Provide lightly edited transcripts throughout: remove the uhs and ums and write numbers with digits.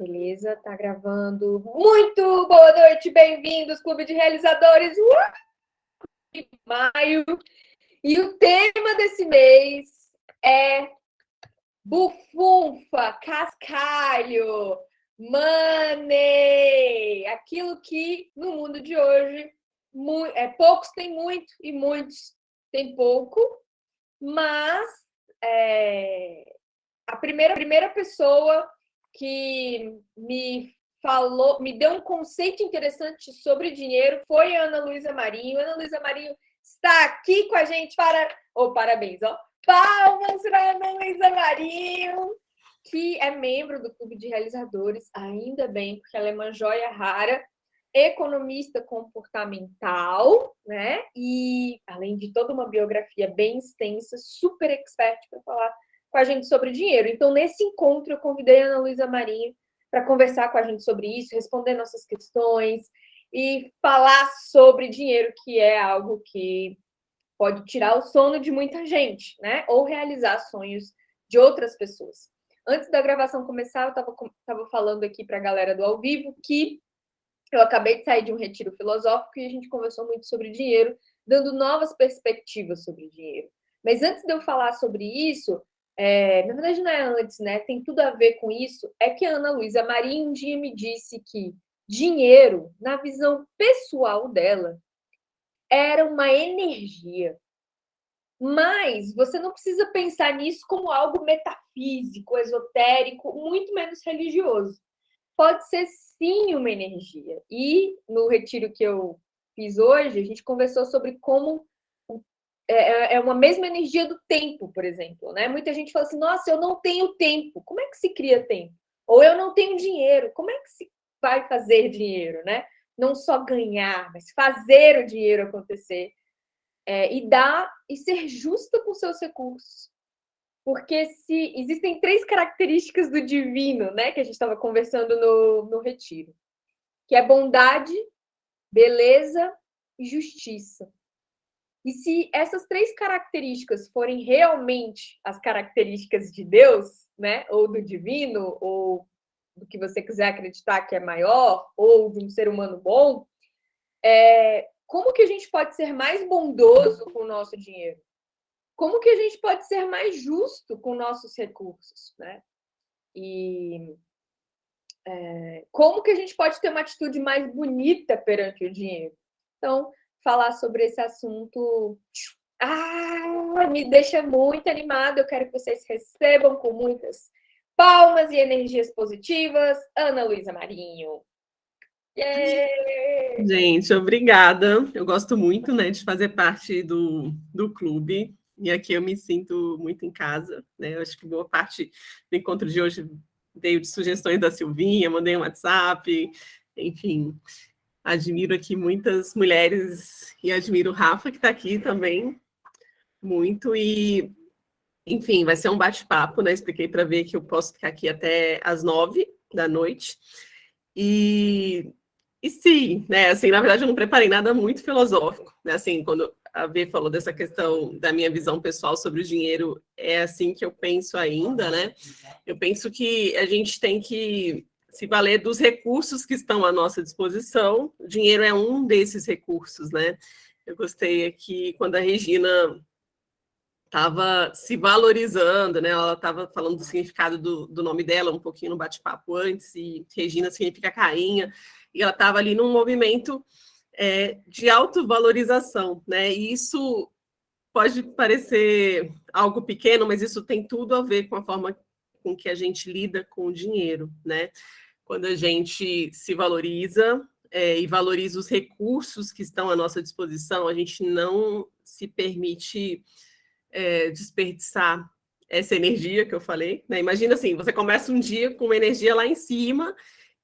Beleza, tá gravando. Muito boa noite, bem-vindos, Clube de Realizadores de maio. E o tema desse mês é bufunfa, cascalho, money. Aquilo que no mundo de hoje poucos têm muito e muitos têm pouco, mas a primeira pessoa que me deu um conceito interessante sobre dinheiro foi a Ana Luísa Marinho. Ana Luísa Marinho está aqui com a gente parabéns, ó. Palmas para Ana Luísa Marinho, que é membro do Clube de Realizadores, ainda bem, porque ela é uma joia rara, economista comportamental, né? E além de toda uma biografia bem extensa, super expert para falar com a gente sobre dinheiro. Então, nesse encontro, eu convidei a Ana Luísa Marinho para conversar com a gente sobre isso, responder nossas questões e falar sobre dinheiro, que é algo que pode tirar o sono de muita gente, né? Ou realizar sonhos de outras pessoas. Antes da gravação começar, eu estava falando aqui para a galera do ao vivo que eu acabei de sair de um retiro filosófico e a gente conversou muito sobre dinheiro, dando novas perspectivas sobre dinheiro. Mas antes de eu falar sobre isso, na verdade não é antes, né? Tem tudo a ver com isso. É que a Ana Luísa Marinho um dia me disse que dinheiro, na visão pessoal dela, era uma energia. Mas você não precisa pensar nisso como algo metafísico, esotérico, muito menos religioso. Pode ser sim uma energia. E no retiro que eu fiz hoje, a gente conversou sobre como é uma mesma energia do tempo, por exemplo, né? Muita gente fala assim, nossa, eu não tenho tempo. Como é que se cria tempo? Ou eu não tenho dinheiro. Como é que se vai fazer dinheiro, né? Não só ganhar, mas fazer o dinheiro acontecer. E dar e ser justa com seus recursos. Porque se existem 3 características do divino, né, que a gente estava conversando no retiro, que é bondade, beleza e justiça. E se essas 3 características forem realmente as características de Deus, né, ou do divino, ou do que você quiser acreditar que é maior, ou de um ser humano bom, como que a gente pode ser mais bondoso com o nosso dinheiro? Como que a gente pode ser mais justo com nossos recursos, né? E como que a gente pode ter uma atitude mais bonita perante o dinheiro? Então, falar sobre esse assunto me deixa muito animada. Eu quero que vocês recebam com muitas palmas e energias positivas Ana Luísa Marinho. Yeah! Gente, obrigada. Eu gosto muito, né, de fazer parte do clube. E aqui eu me sinto muito em casa, né? Eu acho que boa parte do encontro de hoje veio de sugestões da Silvinha, mandei um WhatsApp, enfim. Admiro aqui muitas mulheres e admiro o Rafa, que está aqui também, muito. E, enfim, vai ser um bate-papo, né? Expliquei para ver que eu posso ficar aqui até às 21h. E sim, né? Assim, na verdade, eu não preparei nada muito filosófico, né? Assim, quando a Vê falou dessa questão da minha visão pessoal sobre o dinheiro, é assim que eu penso ainda, né? Eu penso que a gente tem que se valer dos recursos que estão à nossa disposição. O dinheiro é um desses recursos, né? Eu gostei aqui quando a Regina estava se valorizando, né? Ela estava falando do significado do nome dela um pouquinho no bate-papo antes, e Regina significa cainha, e ela estava ali num movimento de autovalorização, né? E isso pode parecer algo pequeno, mas isso tem tudo a ver com a forma com que a gente lida com o dinheiro, né? Quando a gente se valoriza e valoriza os recursos que estão à nossa disposição, a gente não se permite desperdiçar essa energia que eu falei, né? Imagina assim, você começa um dia com uma energia lá em cima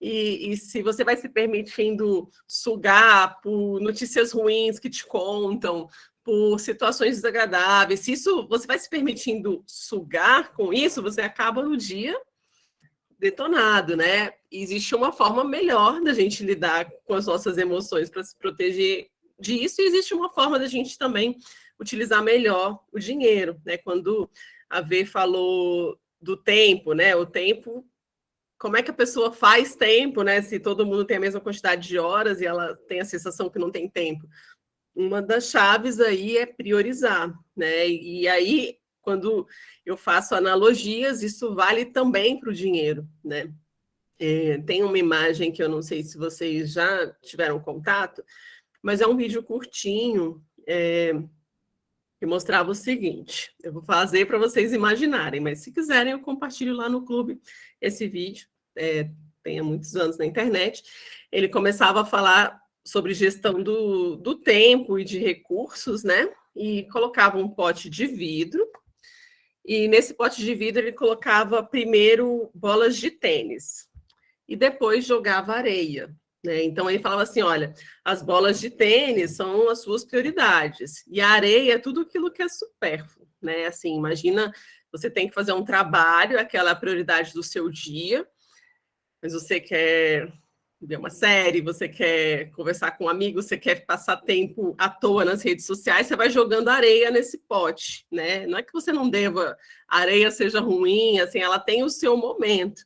e se você vai se permitindo sugar por notícias ruins que te contam, por situações desagradáveis, se isso você vai se permitindo sugar com isso, você acaba no dia detonado, né? E existe uma forma melhor da gente lidar com as nossas emoções para se proteger disso, e existe uma forma da gente também utilizar melhor o dinheiro, né? Quando a Vê falou do tempo, né? O tempo como é que a pessoa faz tempo, né? Se todo mundo tem a mesma quantidade de horas e ela tem a sensação que não tem tempo. Uma das chaves aí é priorizar, né? E aí, quando eu faço analogias, isso vale também para o dinheiro, né? Tem uma imagem que eu não sei se vocês já tiveram contato, mas é um vídeo curtinho, que mostrava o seguinte. Eu vou fazer para vocês imaginarem, mas se quiserem, eu compartilho lá no clube esse vídeo. Tem há muitos anos na internet. Ele começava a falar sobre gestão do tempo e de recursos, né? E colocava um pote de vidro. E nesse pote de vidro ele colocava primeiro bolas de tênis e depois jogava areia. Né? Então ele falava assim: olha, as bolas de tênis são as suas prioridades, e a areia é tudo aquilo que é supérfluo. Né? Assim, imagina, você tem que fazer um trabalho, aquela é a prioridade do seu dia, mas você quer ver uma série, você quer conversar com um amigo, você quer passar tempo à toa nas redes sociais, você vai jogando areia nesse pote, né? Não é que você não deva, a areia seja ruim, assim, ela tem o seu momento.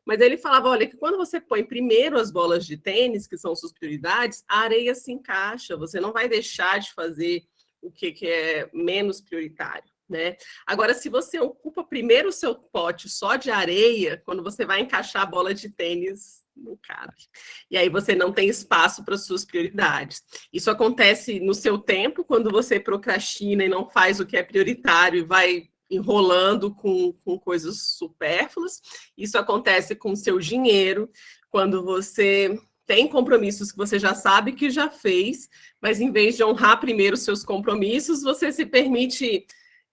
Mas ele falava, olha, que quando você põe primeiro as bolas de tênis, que são suas prioridades, a areia se encaixa, você não vai deixar de fazer o que é menos prioritário. Né? Agora, se você ocupa primeiro o seu pote só de areia, quando você vai encaixar a bola de tênis, não cabe. E aí você não tem espaço para suas prioridades. Isso acontece no seu tempo, quando você procrastina e não faz o que é prioritário e vai enrolando com coisas supérfluas. Isso acontece com o seu dinheiro, quando você tem compromissos que você já sabe que já fez, mas em vez de honrar primeiro os seus compromissos, você se permite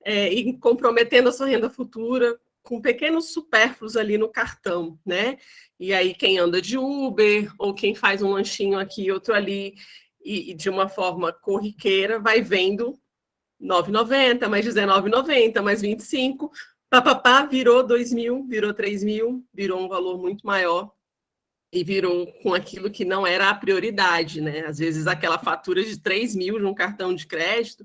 ir comprometendo a sua renda futura com pequenos supérfluos ali no cartão, né? E aí quem anda de Uber ou quem faz um lanchinho aqui, outro ali, e de uma forma corriqueira, vai vendo R$ 9,90, mais R$19,90, mais 25, papapá, virou 2.000, virou 3.000, virou um valor muito maior e virou com aquilo que não era a prioridade, né? Às vezes aquela fatura de 3.000 de um cartão de crédito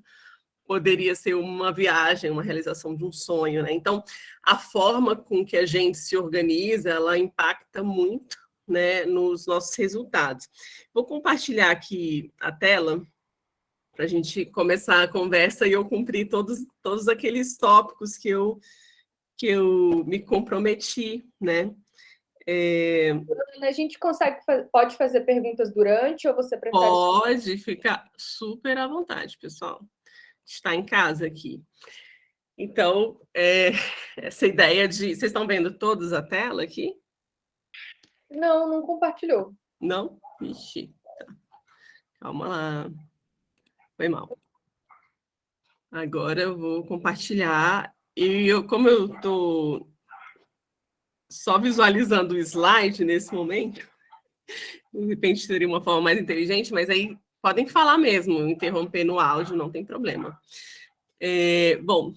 poderia ser uma viagem, uma realização de um sonho, né? Então, a forma com que a gente se organiza, ela impacta muito, né, nos nossos resultados. Vou compartilhar aqui a tela para a gente começar a conversa e eu cumprir todos aqueles tópicos que eu me comprometi, né? A gente pode fazer perguntas durante ou você prefere? Pode ficar super à vontade, pessoal. Está em casa aqui. Então, essa ideia de... Vocês estão vendo todos a tela aqui? Não compartilhou. Não? Ixi, tá. Calma lá. Foi mal. Agora eu vou compartilhar. E como eu estou só visualizando o slide nesse momento, de repente seria uma forma mais inteligente, mas aí podem falar mesmo, interromper no áudio, não tem problema. Bom,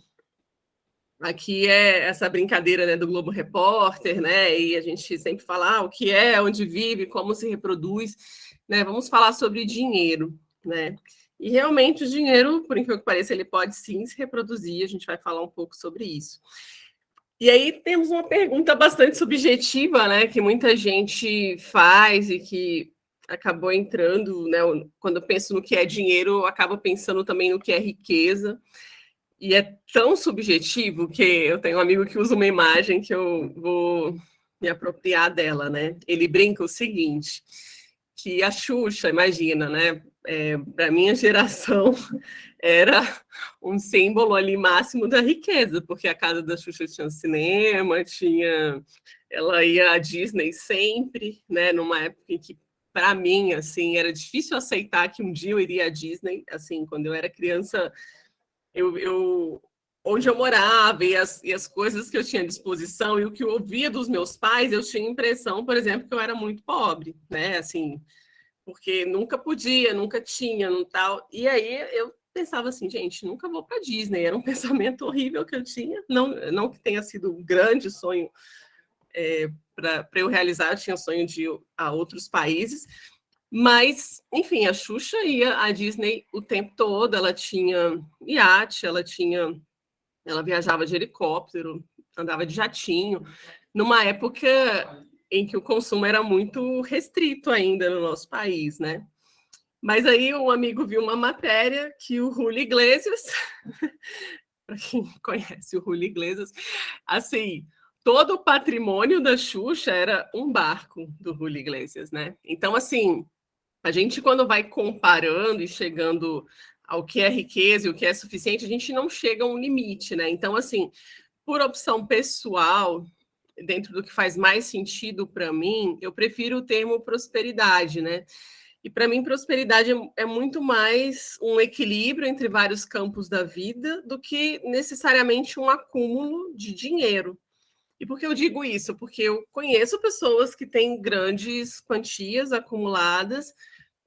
aqui é essa brincadeira, né, do Globo Repórter, né? E a gente sempre fala o que é, onde vive, como se reproduz, né? Vamos falar sobre dinheiro, né? E realmente o dinheiro, por incrível que pareça, ele pode sim se reproduzir, a gente vai falar um pouco sobre isso. E aí temos uma pergunta bastante subjetiva, né, que muita gente faz e que acabou entrando, né, quando eu penso no que é dinheiro, eu acabo pensando também no que é riqueza. E é tão subjetivo que eu tenho um amigo que usa uma imagem que eu vou me apropriar dela, né? Ele brinca o seguinte, que a Xuxa, imagina, né? Para minha geração era um símbolo ali máximo da riqueza, porque a casa da Xuxa tinha cinema, ela ia à Disney sempre, né? Numa época em que, para mim, assim, era difícil aceitar que um dia eu iria à Disney. Assim, quando eu era criança, onde eu morava e as coisas que eu tinha à disposição e o que eu ouvia dos meus pais, eu tinha a impressão, por exemplo, que eu era muito pobre, né? Assim, porque nunca podia, nunca tinha, não tal. E aí eu pensava assim, gente, nunca vou para Disney. Era um pensamento horrível que eu tinha. Não que tenha sido um grande sonho para eu realizar, eu tinha sonho de ir a outros países. Mas, enfim, a Xuxa ia à Disney o tempo todo, ela tinha iate, ela viajava de helicóptero, andava de jatinho, numa época em que o consumo era muito restrito ainda no nosso país, né? Mas aí um amigo viu uma matéria que o Julio Iglesias, para quem conhece o Julio Iglesias, assim, todo o patrimônio da Xuxa era um barco do Julio Iglesias, né? Então, assim, a gente quando vai comparando e chegando ao que é riqueza e o que é suficiente, a gente não chega a um limite, né? Então, assim, por opção pessoal, dentro do que faz mais sentido para mim, eu prefiro o termo prosperidade, né? E para mim, prosperidade é muito mais um equilíbrio entre vários campos da vida do que necessariamente um acúmulo de dinheiro. E por que eu digo isso? Porque eu conheço pessoas que têm grandes quantias acumuladas,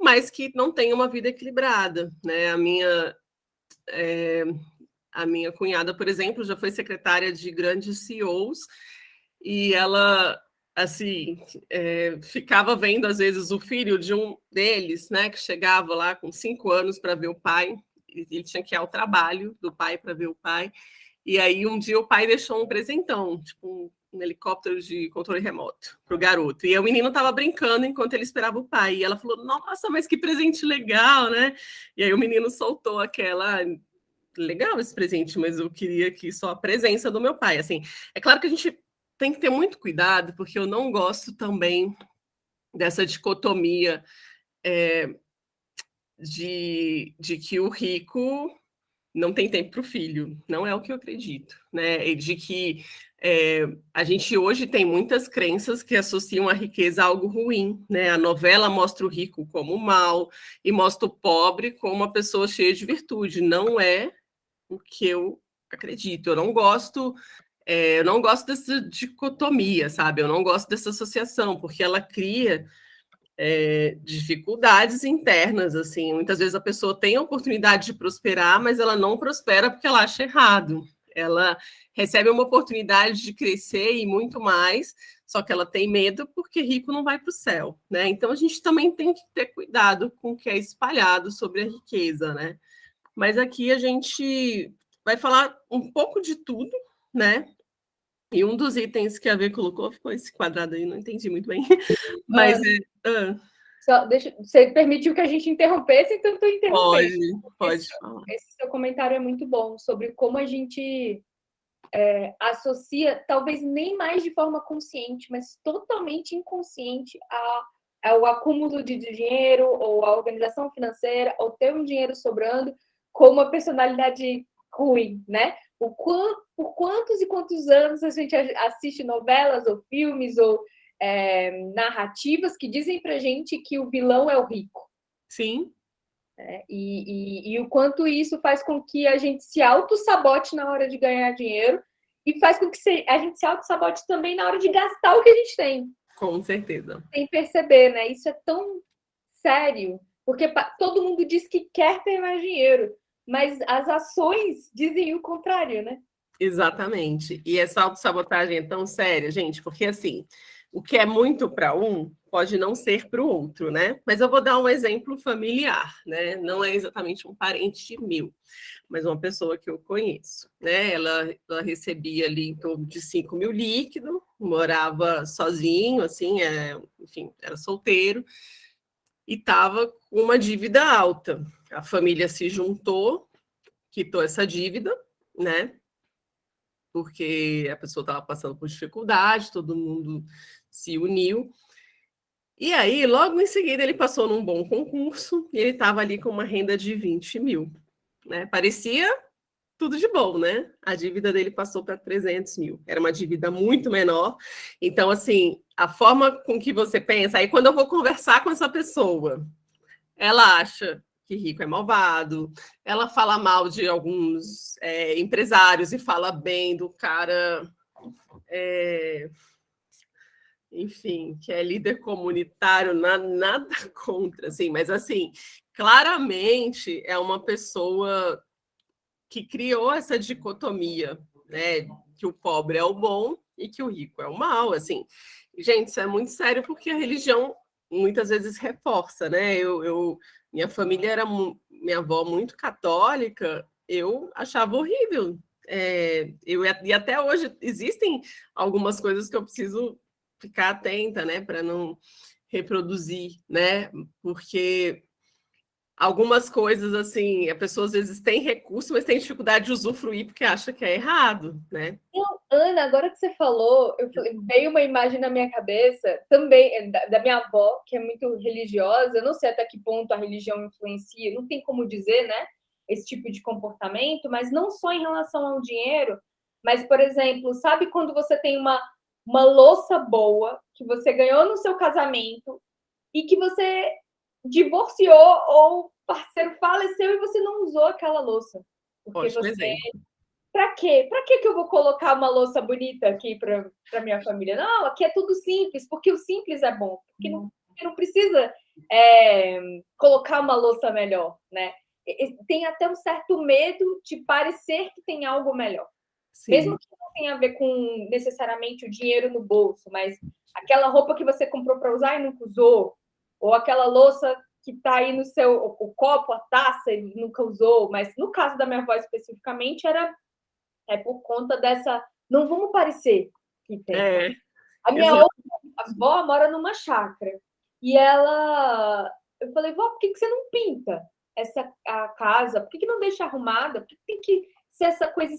mas que não têm uma vida equilibrada, né? A minha cunhada, por exemplo, já foi secretária de grandes CEOs e ela assim ficava vendo às vezes o filho de um deles, né, que chegava lá com 5 anos para ver o pai, ele tinha que ir ao trabalho do pai para ver o pai, e aí um dia o pai deixou um presentão, tipo um helicóptero de controle remoto para o garoto, e aí o menino estava brincando enquanto ele esperava o pai, e ela falou, nossa, mas que presente legal, né? E aí o menino soltou aquela, legal esse presente, mas eu queria que só a presença do meu pai. Assim, é claro que a gente tem que ter muito cuidado, porque eu não gosto também dessa dicotomia de que o rico não tem tempo para o filho. Não é o que eu acredito, né? E de que a gente hoje tem muitas crenças que associam a riqueza a algo ruim, né? A novela mostra o rico como mal e mostra o pobre como uma pessoa cheia de virtude. Não é o que eu acredito. Eu não gosto dessa dicotomia, sabe? Eu não gosto dessa associação, porque ela cria dificuldades internas, assim. Muitas vezes a pessoa tem a oportunidade de prosperar, mas ela não prospera porque ela acha errado. Ela recebe uma oportunidade de crescer e muito mais, só que ela tem medo porque rico não vai para o céu, né? Então a gente também tem que ter cuidado com o que é espalhado sobre a riqueza, né? Mas aqui a gente vai falar um pouco de tudo, né? E um dos itens que a V colocou ficou esse quadrado aí, não entendi muito bem. Mas você permitiu que a gente interrompesse, então estou interrompendo. Pode falar. Esse seu comentário é muito bom sobre como a gente associa, talvez nem mais de forma consciente, mas totalmente inconsciente ao acúmulo de dinheiro ou a organização financeira ou ter um dinheiro sobrando com uma personalidade ruim, né? Por quantos e quantos anos a gente assiste novelas ou filmes ou narrativas que dizem pra gente que o vilão é o rico. Sim. E o quanto isso faz com que a gente se auto-sabote na hora de ganhar dinheiro e faz com que a gente se auto-sabote também na hora de gastar o que a gente tem. Com certeza. Sem perceber, né? Isso é tão sério, porque todo mundo diz que quer ter mais dinheiro, mas as ações dizem o contrário, né? Exatamente. E essa autossabotagem é tão séria, gente, porque assim, o que é muito para um pode não ser para o outro, né? Mas eu vou dar um exemplo familiar, né? Não é exatamente um parente meu, mas uma pessoa que eu conheço, né? Ela recebia ali em torno de 5 mil líquido, morava sozinho, assim, enfim, era solteiro, e estava com uma dívida alta. A família se juntou, quitou essa dívida, né? Porque a pessoa estava passando por dificuldade, todo mundo se uniu. E aí, logo em seguida, ele passou num bom concurso e ele estava ali com uma renda de 20 mil. Né? Parecia tudo de bom, né? A dívida dele passou para 300 mil. Era uma dívida muito menor. Então, assim, a forma com que você pensa... Aí, quando eu vou conversar com essa pessoa, ela acha que rico é malvado, ela fala mal de alguns empresários e fala bem do cara... enfim, que é líder comunitário, nada contra, assim, mas assim, claramente é uma pessoa que criou essa dicotomia, né, que o pobre é o bom e que o rico é o mal, assim. Gente, isso é muito sério porque a religião muitas vezes reforça, né? Minha família era minha avó muito católica, eu achava horrível. E até hoje existem algumas coisas que eu preciso ficar atenta, né, para não reproduzir, né, porque algumas coisas, assim, a pessoa às vezes tem recurso, mas tem dificuldade de usufruir porque acha que é errado, né? Ana, agora que você falou, veio uma imagem na minha cabeça, também, da minha avó, que é muito religiosa. Eu não sei até que ponto a religião influencia, não tem como dizer, né, esse tipo de comportamento, mas não só em relação ao dinheiro, mas, por exemplo, sabe quando você tem uma louça boa, que você ganhou no seu casamento, e que você divorciou ou o parceiro faleceu e você não usou aquela louça? Porque Ótimo você exemplo. Para quê? Para que eu vou colocar uma louça bonita aqui para minha família? Não, aqui é tudo simples, porque o simples é bom, porque não precisa colocar uma louça melhor, né? Tem até um certo medo de parecer que tem algo melhor. Sim. Mesmo que não tenha a ver com necessariamente o dinheiro no bolso, mas aquela roupa que você comprou para usar e nunca usou, ou aquela louça que está aí no seu, o copo, a taça e nunca usou, mas no caso da minha avó especificamente era por conta dessa. Não vamos parecer que tem. A minha outra avó mora numa chácara. E ela. Eu falei, vó, por que você não pinta a casa? Por que não deixa arrumada? Por que tem que ser essa coisa.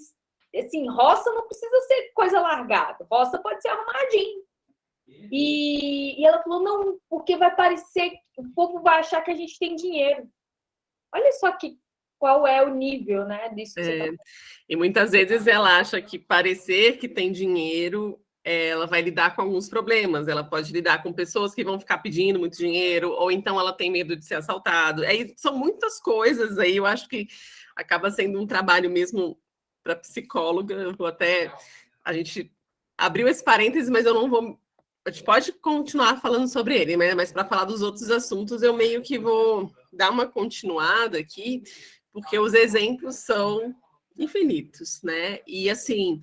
Assim, roça não precisa ser coisa largada. Roça pode ser arrumadinho. E ela falou, não, porque vai parecer. O povo vai achar que a gente tem dinheiro. Olha só qual é o nível, né, disso que você tá falando. E muitas vezes ela acha que parecer que tem dinheiro, ela vai lidar com alguns problemas. Ela pode lidar com pessoas que vão ficar pedindo muito dinheiro, ou então ela tem medo de ser assaltado. São muitas coisas aí, eu acho que acaba sendo um trabalho mesmo para psicóloga. Eu vou até. A gente abriu esse parênteses, mas eu não vou. A gente pode continuar falando sobre ele, né? Mas para falar dos outros assuntos, eu meio que vou dar uma continuada aqui, porque os exemplos são infinitos, né? E assim,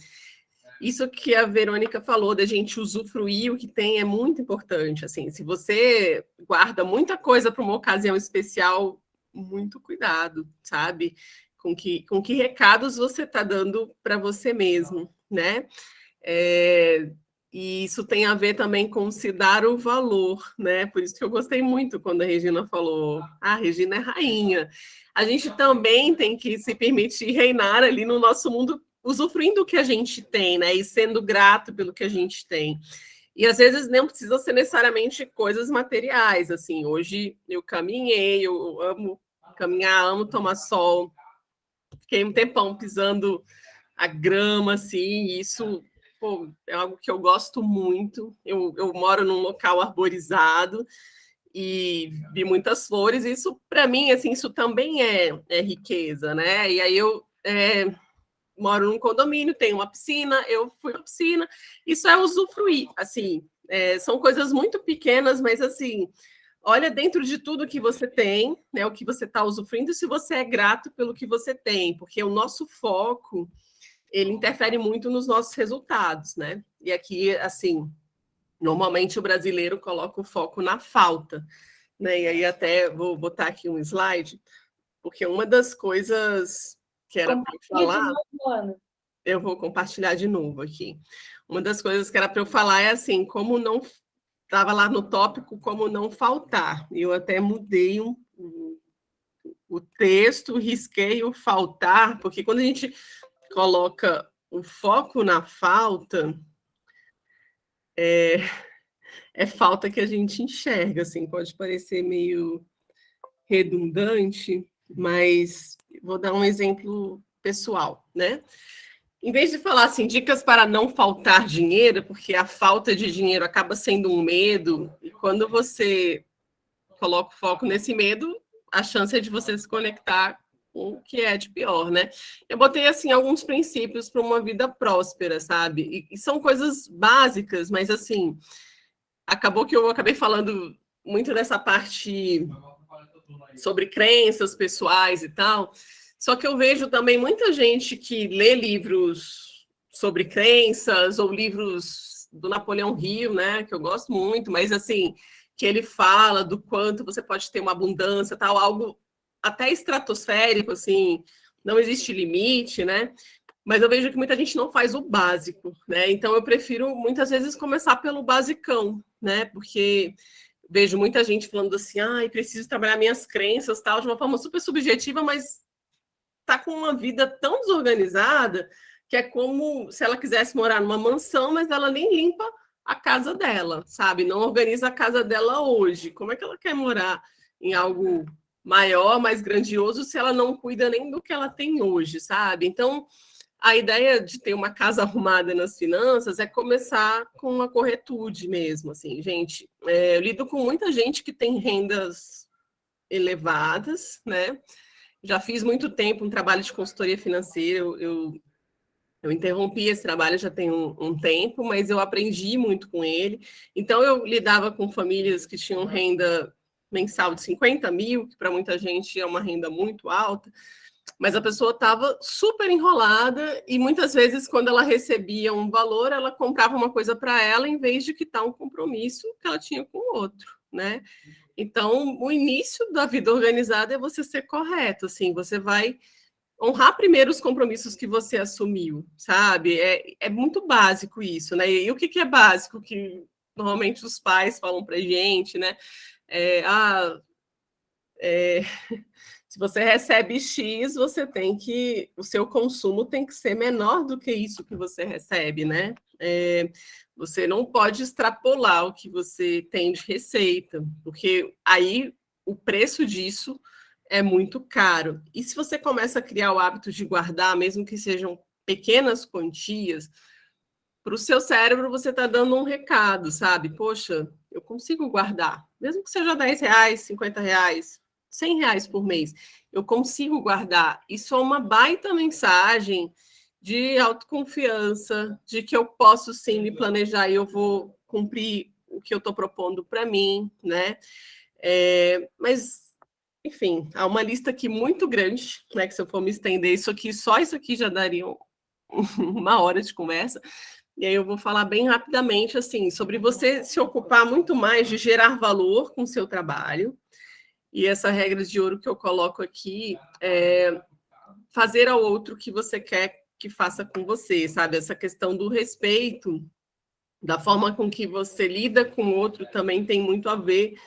isso que a Verônica falou da gente usufruir o que tem é muito importante. Assim, se você guarda muita coisa para uma ocasião especial, muito cuidado, sabe? Com que recados você está dando para você mesmo, né? E isso tem a ver também com se dar o valor, né? Por isso que eu gostei muito quando a Regina falou: a Regina é rainha. A gente também tem que se permitir reinar ali no nosso mundo, usufruindo o que a gente tem, né? E sendo grato pelo que a gente tem. E às vezes não precisa ser necessariamente coisas materiais. Assim, hoje eu caminhei, eu amo caminhar, amo tomar sol. Fiquei um tempão pisando a grama, assim, e isso. Pô, é algo que eu gosto muito. Eu moro num local arborizado e vi muitas flores. E isso, para mim, assim, isso também é riqueza, né? E aí eu moro num condomínio, tenho uma piscina, eu fui à piscina. Isso é usufruir, assim. São coisas muito pequenas, mas assim, olha dentro de tudo que você tem, né? O que você está usufruindo, se você é grato pelo que você tem, porque o nosso foco ele interfere muito nos nossos resultados, né? E aqui, assim, normalmente o brasileiro coloca o foco na falta, né? E aí até vou botar aqui um slide, porque uma das coisas que era para eu falar, de novo, Ana. eu vou compartilhar de novo aqui. Uma das coisas que era para eu falar é assim, como não estava lá no tópico, como não faltar. Eu até mudei o texto, risquei o faltar, porque quando a gente coloca o foco na falta, é falta que a gente enxerga, assim, pode parecer meio redundante, mas vou dar um exemplo pessoal, né? Em vez de falar assim, dicas para não faltar dinheiro, porque a falta de dinheiro acaba sendo um medo, e quando você coloca o foco nesse medo, a chance é de você se conectar com o que é de pior, né? Eu botei, assim, alguns princípios para uma vida próspera, sabe? E são coisas básicas, mas, assim, acabou que eu acabei falando muito dessa parte sobre crenças pessoais e tal, só que eu vejo também muita gente que lê livros sobre crenças ou livros do Napoleão Hill, né, que eu gosto muito, mas assim, que ele fala do quanto você pode ter uma abundância, tal, algo até estratosférico, assim, não existe limite, né? Mas eu vejo que muita gente não faz o básico, né? Então eu prefiro muitas vezes começar pelo basicão, né? Porque vejo muita gente falando assim, preciso trabalhar minhas crenças, tal, de uma forma super subjetiva, mas tá com uma vida tão desorganizada que é como se ela quisesse morar numa mansão, mas ela nem limpa a casa dela, sabe? Não organiza a casa dela hoje. Como é que ela quer morar em algo maior, mais grandioso, se ela não cuida nem do que ela tem hoje, sabe? Então, a ideia de ter uma casa arrumada nas finanças é começar com uma corretude mesmo, assim, gente. Eu lido com muita gente que tem rendas elevadas, né? Já fiz muito tempo um trabalho de consultoria financeira, eu interrompi esse trabalho já tem um tempo, mas eu aprendi muito com ele. Então, eu lidava com famílias que tinham renda mensal de 50 mil, que para muita gente é uma renda muito alta, mas a pessoa estava super enrolada e muitas vezes, quando ela recebia um valor, ela comprava uma coisa para ela em vez de quitar um compromisso que ela tinha com o outro, né? Então, o início da vida organizada é você ser correto, assim, você vai honrar primeiro os compromissos que você assumiu, sabe? É muito básico isso, né? E o que é básico que normalmente os pais falam para gente, né? Se você recebe X, você tem que. O seu consumo tem que ser menor do que isso que você recebe, né? Você não pode extrapolar o que você tem de receita, porque aí o preço disso é muito caro. E se você começa a criar o hábito de guardar, mesmo que sejam pequenas quantias, para o seu cérebro você está dando um recado, sabe? Poxa, eu consigo guardar, mesmo que seja R$10, R$50, R$100 por mês, eu consigo guardar. Isso é uma baita mensagem de autoconfiança, de que eu posso sim me planejar e eu vou cumprir o que eu estou propondo para mim, né? Mas, enfim, há uma lista aqui muito grande, né? Que se eu for me estender isso aqui, só isso aqui já daria uma hora de conversa. E aí eu vou falar bem rapidamente, assim, sobre você se ocupar muito mais de gerar valor com o seu trabalho. E essa regra de ouro que eu coloco aqui é fazer ao outro o que você quer que faça com você, sabe? Essa questão do respeito, da forma com que você lida com o outro também tem muito a ver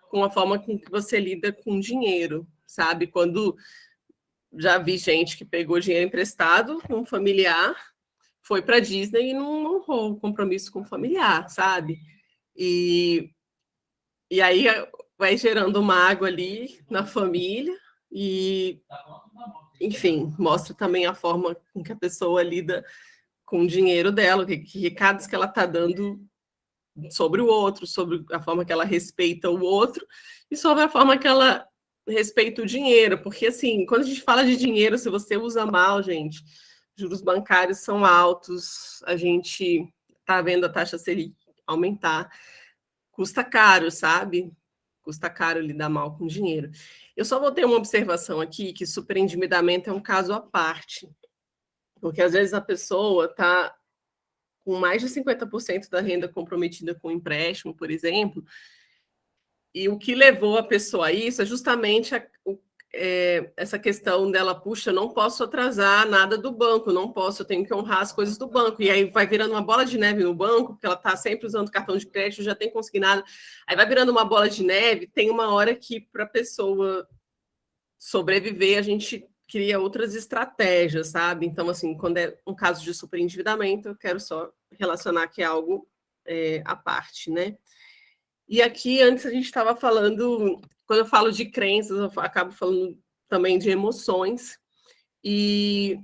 com a forma com que você lida com dinheiro, sabe? Quando já vi gente que pegou dinheiro emprestado com um familiar, foi para a Disney e não honrou o compromisso com o familiar, sabe? E aí vai gerando mágoa ali na família e, enfim, mostra também a forma com que a pessoa lida com o dinheiro dela, que recados que ela está dando sobre o outro, sobre a forma que ela respeita o outro e sobre a forma que ela respeita o dinheiro, porque assim, quando a gente fala de dinheiro, se você usa mal, gente, juros bancários são altos, a gente está vendo a taxa Selic aumentar, custa caro, sabe? Custa caro lidar mal com dinheiro. Eu só vou ter uma observação aqui, que superendividamento é um caso à parte, porque às vezes a pessoa está com mais de 50% da renda comprometida com empréstimo, por exemplo, e o que levou a pessoa a isso é justamente essa questão dela, puxa, eu não posso atrasar nada do banco, não posso, eu tenho que honrar as coisas do banco. E aí vai virando uma bola de neve no banco, porque ela está sempre usando cartão de crédito, já tem consignado. Aí vai virando uma bola de neve, tem uma hora que para a pessoa sobreviver, a gente cria outras estratégias, sabe? Então, assim, quando é um caso de superendividamento, eu quero só relacionar que é algo à parte, né? E aqui, antes a gente estava falando, quando eu falo de crenças, eu acabo falando também de emoções. E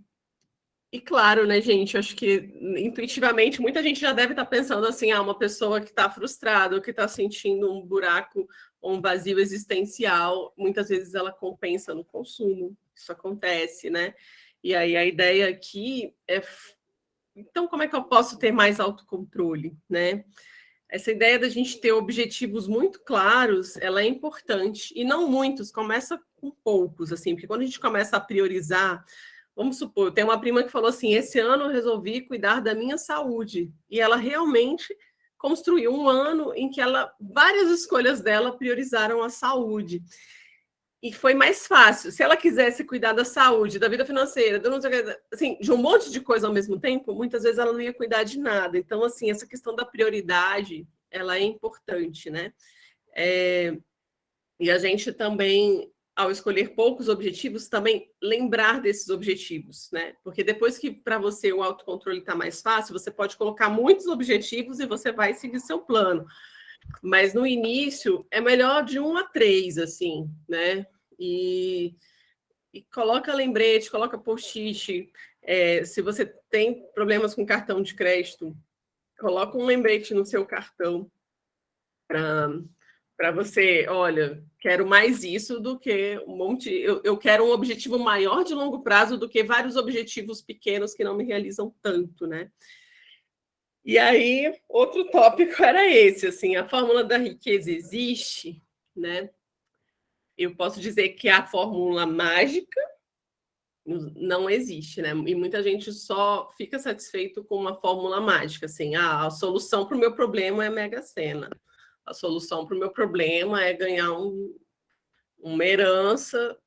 claro, né, gente, eu acho que intuitivamente muita gente já deve estar pensando assim, uma pessoa que está frustrada, ou que está sentindo um buraco ou um vazio existencial, muitas vezes ela compensa no consumo. Isso acontece, né? E aí a ideia aqui é, então, como é que eu posso ter mais autocontrole, né? Essa ideia da gente ter objetivos muito claros, ela é importante, e não muitos, começa com poucos, assim, porque quando a gente começa a priorizar, vamos supor, tem uma prima que falou assim, esse ano eu resolvi cuidar da minha saúde, e ela realmente construiu um ano em que várias escolhas dela priorizaram a saúde. E foi mais fácil. Se ela quisesse cuidar da saúde, da vida financeira, assim, de um monte de coisa ao mesmo tempo, muitas vezes ela não ia cuidar de nada. Então, assim, essa questão da prioridade, ela é importante, né? E a gente também, ao escolher poucos objetivos, também lembrar desses objetivos, né? Porque depois que para você o autocontrole está mais fácil, você pode colocar muitos objetivos e você vai seguir seu plano. Mas no início é melhor de 1 a 3, assim, né? E coloca lembrete, coloca post-it. Se você tem problemas com cartão de crédito, coloca um lembrete no seu cartão para você, olha, quero mais isso do que um monte. Eu quero um objetivo maior de longo prazo do que vários objetivos pequenos que não me realizam tanto, né? E aí, outro tópico era esse, assim, a fórmula da riqueza existe, né? Eu posso dizer que a fórmula mágica não existe, né? E muita gente só fica satisfeito com uma fórmula mágica, assim, a solução para o meu problema é a Mega Sena. A solução para o meu problema é ganhar uma herança,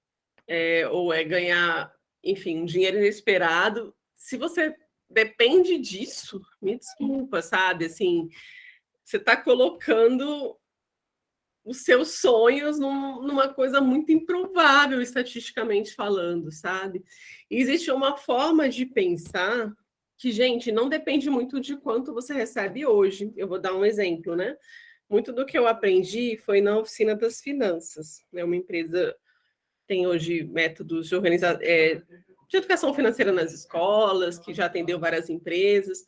ou é ganhar, enfim, um dinheiro inesperado. Se você depende disso, me desculpa, sabe? Assim, você está colocando os seus sonhos numa coisa muito improvável, estatisticamente falando, sabe? E existe uma forma de pensar que, gente, não depende muito de quanto você recebe hoje. Eu vou dar um exemplo, né? Muito do que eu aprendi foi na Oficina das Finanças. É uma empresa tem hoje métodos de de educação financeira nas escolas, que já atendeu várias empresas.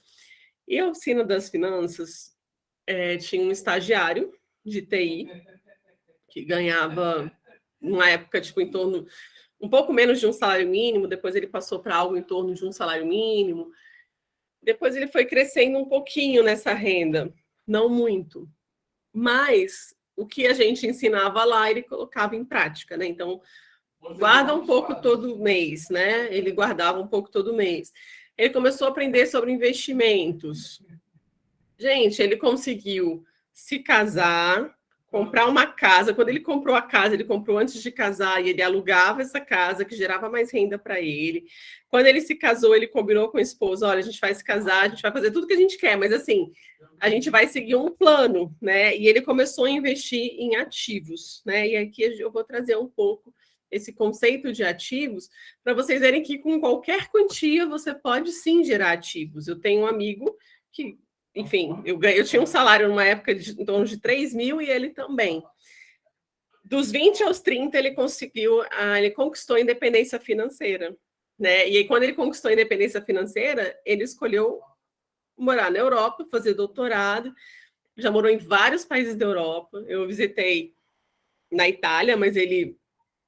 E a Oficina das Finanças tinha um estagiário de TI que ganhava, numa época, tipo, em torno, um pouco menos de um salário mínimo, depois ele passou para algo em torno de um salário mínimo, depois ele foi crescendo um pouquinho nessa renda, não muito, mas o que a gente ensinava lá, ele colocava em prática, né? Então, guarda um pouco todo mês, né? Ele guardava um pouco todo mês. Ele começou a aprender sobre investimentos. Gente, ele conseguiu se casar, comprar uma casa. Quando ele comprou a casa, ele comprou antes de casar e ele alugava essa casa, que gerava mais renda para ele. Quando ele se casou, ele combinou com a esposa: olha, a gente vai se casar, a gente vai fazer tudo que a gente quer, mas assim, a gente vai seguir um plano, né? E ele começou a investir em ativos, né? E aqui eu vou trazer um pouco esse conceito de ativos para vocês verem que com qualquer quantia você pode sim gerar ativos. Eu tenho um amigo que, enfim, eu tinha um salário numa época em torno de 3 mil e ele também. Dos 20 aos 30, ele conquistou a independência financeira, né? E aí, quando ele conquistou a independência financeira, ele escolheu morar na Europa, fazer doutorado, já morou em vários países da Europa. Eu visitei na Itália, mas ele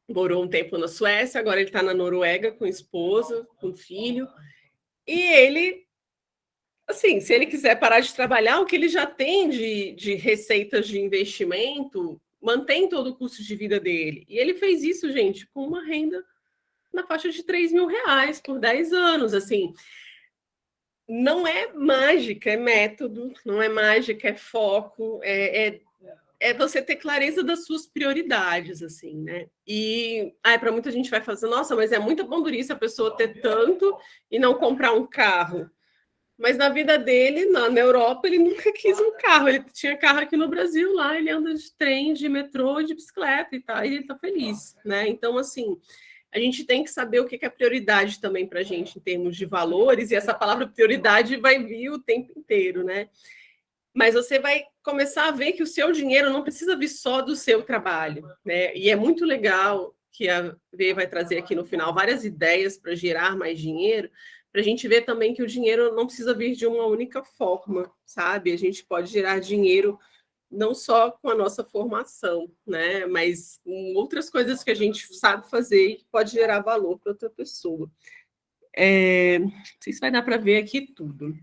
morou um tempo na Suécia, agora ele está na Noruega com esposa, com filho, e ele, assim, se ele quiser parar de trabalhar, o que ele já tem de receitas de investimento, mantém todo o custo de vida dele. E ele fez isso, gente, com uma renda na faixa de 3 mil reais por 10 anos, assim. Não é mágica, é método, não é mágica, é foco, é você ter clareza das suas prioridades, assim, né? E para muita gente vai fazer, nossa, mas é muita bandurice a pessoa ter tanto e não comprar um carro. Mas na vida dele, na Europa, ele nunca quis um carro. Ele tinha carro aqui no Brasil, lá ele anda de trem, de metrô, de bicicleta e tal, e ele está feliz, né? Então, assim, a gente tem que saber o que é prioridade também para a gente em termos de valores, e essa palavra prioridade vai vir o tempo inteiro, né? Mas você vai começar a ver que o seu dinheiro não precisa vir só do seu trabalho, né? E é muito legal que a V vai trazer aqui no final várias ideias para gerar mais dinheiro, para a gente ver também que o dinheiro não precisa vir de uma única forma, sabe? A gente pode gerar dinheiro não só com a nossa formação, né? Mas com outras coisas que a gente sabe fazer e que pode gerar valor para outra pessoa. Não sei se vai dar para ver aqui tudo.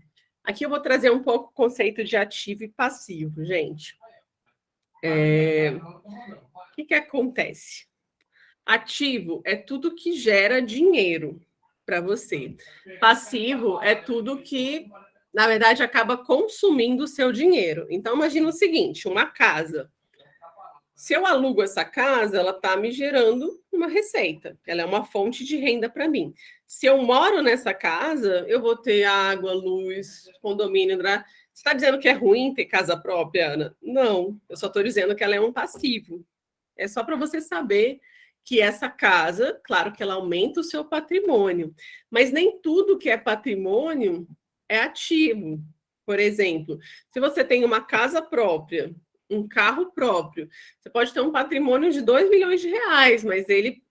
Aqui eu vou trazer um pouco o conceito de ativo e passivo, gente. O que acontece? Ativo é tudo que gera dinheiro para você. Passivo é tudo que, na verdade, acaba consumindo o seu dinheiro. Então, imagina o seguinte, uma casa. se eu alugo essa casa, ela está me gerando uma receita, ela é uma fonte de renda para mim. Se eu moro nessa casa, eu vou ter água, luz, condomínio. Você está dizendo que é ruim ter casa própria, Ana? Não, eu só estou dizendo que ela é um passivo. É só para você saber que essa casa, claro que ela aumenta o seu patrimônio, mas nem tudo que é patrimônio é ativo. Por exemplo, se você tem uma casa própria, um carro próprio, você pode ter um patrimônio de 2 milhões de reais, mas ele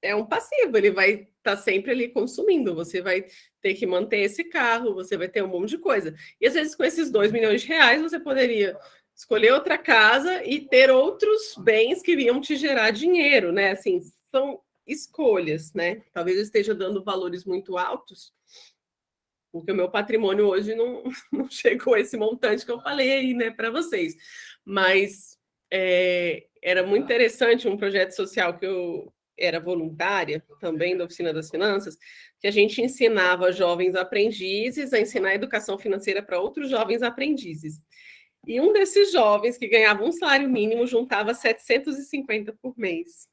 é um passivo, ele vai estar sempre ali consumindo, você vai ter que manter esse carro, você vai ter um monte de coisa. E às vezes com esses 2 milhões de reais você poderia escolher outra casa e ter outros bens que iriam te gerar dinheiro, né? Assim, são escolhas, né? Talvez eu esteja dando valores muito altos, porque o meu patrimônio hoje não chegou a esse montante que eu falei aí, né, para vocês. Mas era muito interessante um projeto social que eu era voluntária, também da Oficina das Finanças, que a gente ensinava jovens aprendizes a ensinar educação financeira para outros jovens aprendizes. E um desses jovens que ganhava um salário mínimo juntava 750 por mês.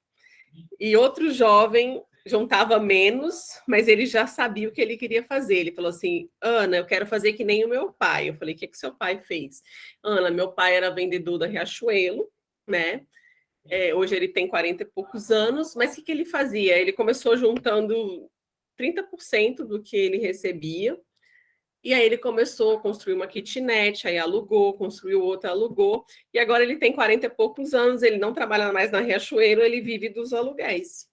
E outro jovem juntava menos, mas ele já sabia o que ele queria fazer. Ele falou assim: Ana, eu quero fazer que nem o meu pai. Eu falei: o que seu pai fez? Ana, meu pai era vendedor da Riachuelo, né? Hoje ele tem 40 e poucos anos, mas o que ele fazia? Ele começou juntando 30% do que ele recebia, e aí ele começou a construir uma kitnet, aí alugou, construiu outra, alugou, e agora ele tem 40 e poucos anos, ele não trabalha mais na Riachuelo, ele vive dos aluguéis.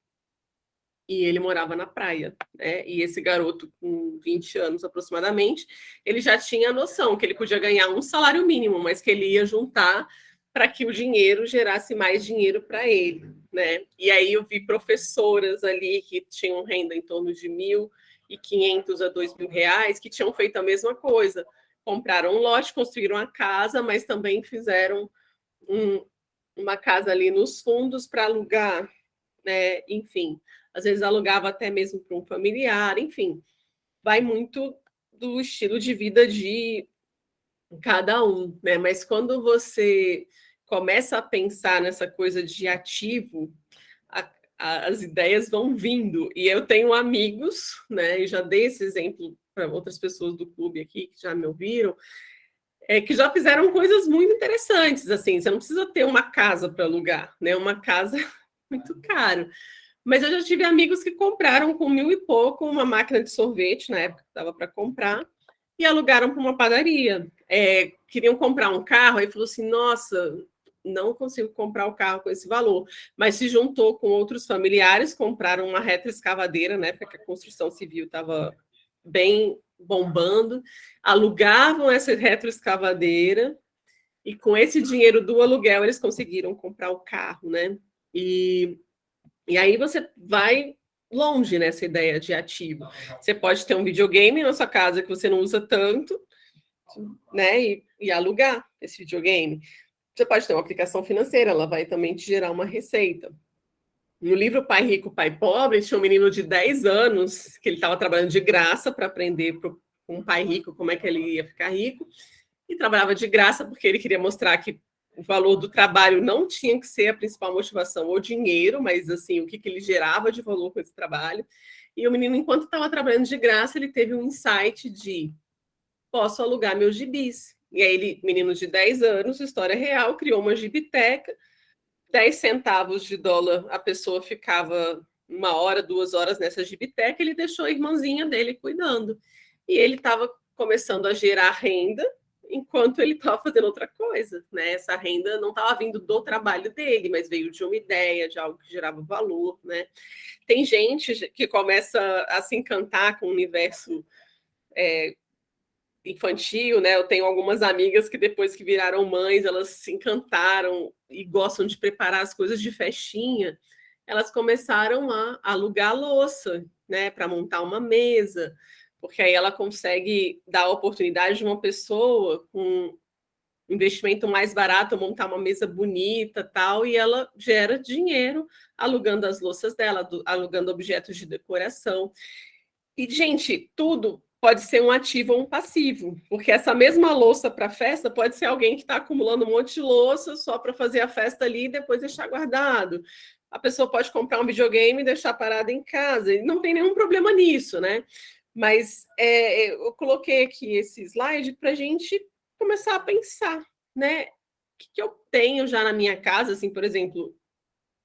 E ele morava na praia, né? E esse garoto, com 20 anos aproximadamente, ele já tinha a noção que ele podia ganhar um salário mínimo, mas que ele ia juntar para que o dinheiro gerasse mais dinheiro para ele, né? E aí eu vi professoras ali que tinham renda em torno de 1.500 a 2.000 reais, que tinham feito a mesma coisa. Compraram um lote, construíram a casa, mas também fizeram uma casa ali nos fundos para alugar, né? Enfim, às vezes alugava até mesmo para um familiar, enfim, vai muito do estilo de vida de cada um, né? Mas quando você começa a pensar nessa coisa de ativo, as ideias vão vindo. E eu tenho amigos, né? E já dei esse exemplo para outras pessoas do clube aqui que já me ouviram, que já fizeram coisas muito interessantes. Assim, você não precisa ter uma casa para alugar, né? Uma casa muito caro. Mas eu já tive amigos que compraram com 1.000 e pouco uma máquina de sorvete, na época que estava para comprar, e alugaram para uma padaria. Queriam comprar um carro, aí falou assim: nossa, não consigo comprar o carro com esse valor. Mas se juntou com outros familiares, compraram uma retroescavadeira, né? Porque a construção civil estava bem bombando, alugavam essa retroescavadeira, e com esse dinheiro do aluguel eles conseguiram comprar o carro, né? E aí você vai longe nessa ideia de ativo. Você pode ter um videogame na sua casa que você não usa tanto, né? E alugar esse videogame. Você pode ter uma aplicação financeira, ela vai também te gerar uma receita. No livro Pai Rico, Pai Pobre, tinha um menino de 10 anos que ele estava trabalhando de graça para aprender com um pai rico como é que ele ia ficar rico, e trabalhava de graça porque ele queria mostrar que o valor do trabalho não tinha que ser a principal motivação, o dinheiro, mas assim, o que ele gerava de valor com esse trabalho. E o menino, enquanto estava trabalhando de graça, ele teve um insight de: posso alugar meus gibis. E aí ele, menino de 10 anos, história real, criou uma gibiteca, 10 centavos de dólar a pessoa ficava 1 hora, 2 horas nessa gibiteca, ele deixou a irmãzinha dele cuidando. E ele estava começando a gerar renda enquanto ele estava fazendo outra coisa, né? Essa renda não estava vindo do trabalho dele, mas veio de uma ideia, de algo que gerava valor, né? Tem gente que começa a se encantar com o universo infantil, né? Eu tenho algumas amigas que depois que viraram mães, elas se encantaram e gostam de preparar as coisas de festinha. Elas começaram a alugar louça, né, para montar uma mesa, porque aí ela consegue dar a oportunidade de uma pessoa com investimento mais barato montar uma mesa bonita, tal, e ela gera dinheiro alugando as louças dela, alugando objetos de decoração. E, gente, tudo pode ser um ativo ou um passivo, porque essa mesma louça para festa pode ser alguém que está acumulando um monte de louça só para fazer a festa ali e depois deixar guardado. A pessoa pode comprar um videogame e deixar parado em casa, e não tem nenhum problema nisso, né? Mas eu coloquei aqui esse slide para a gente começar a pensar, né? O que eu tenho já na minha casa, assim, por exemplo,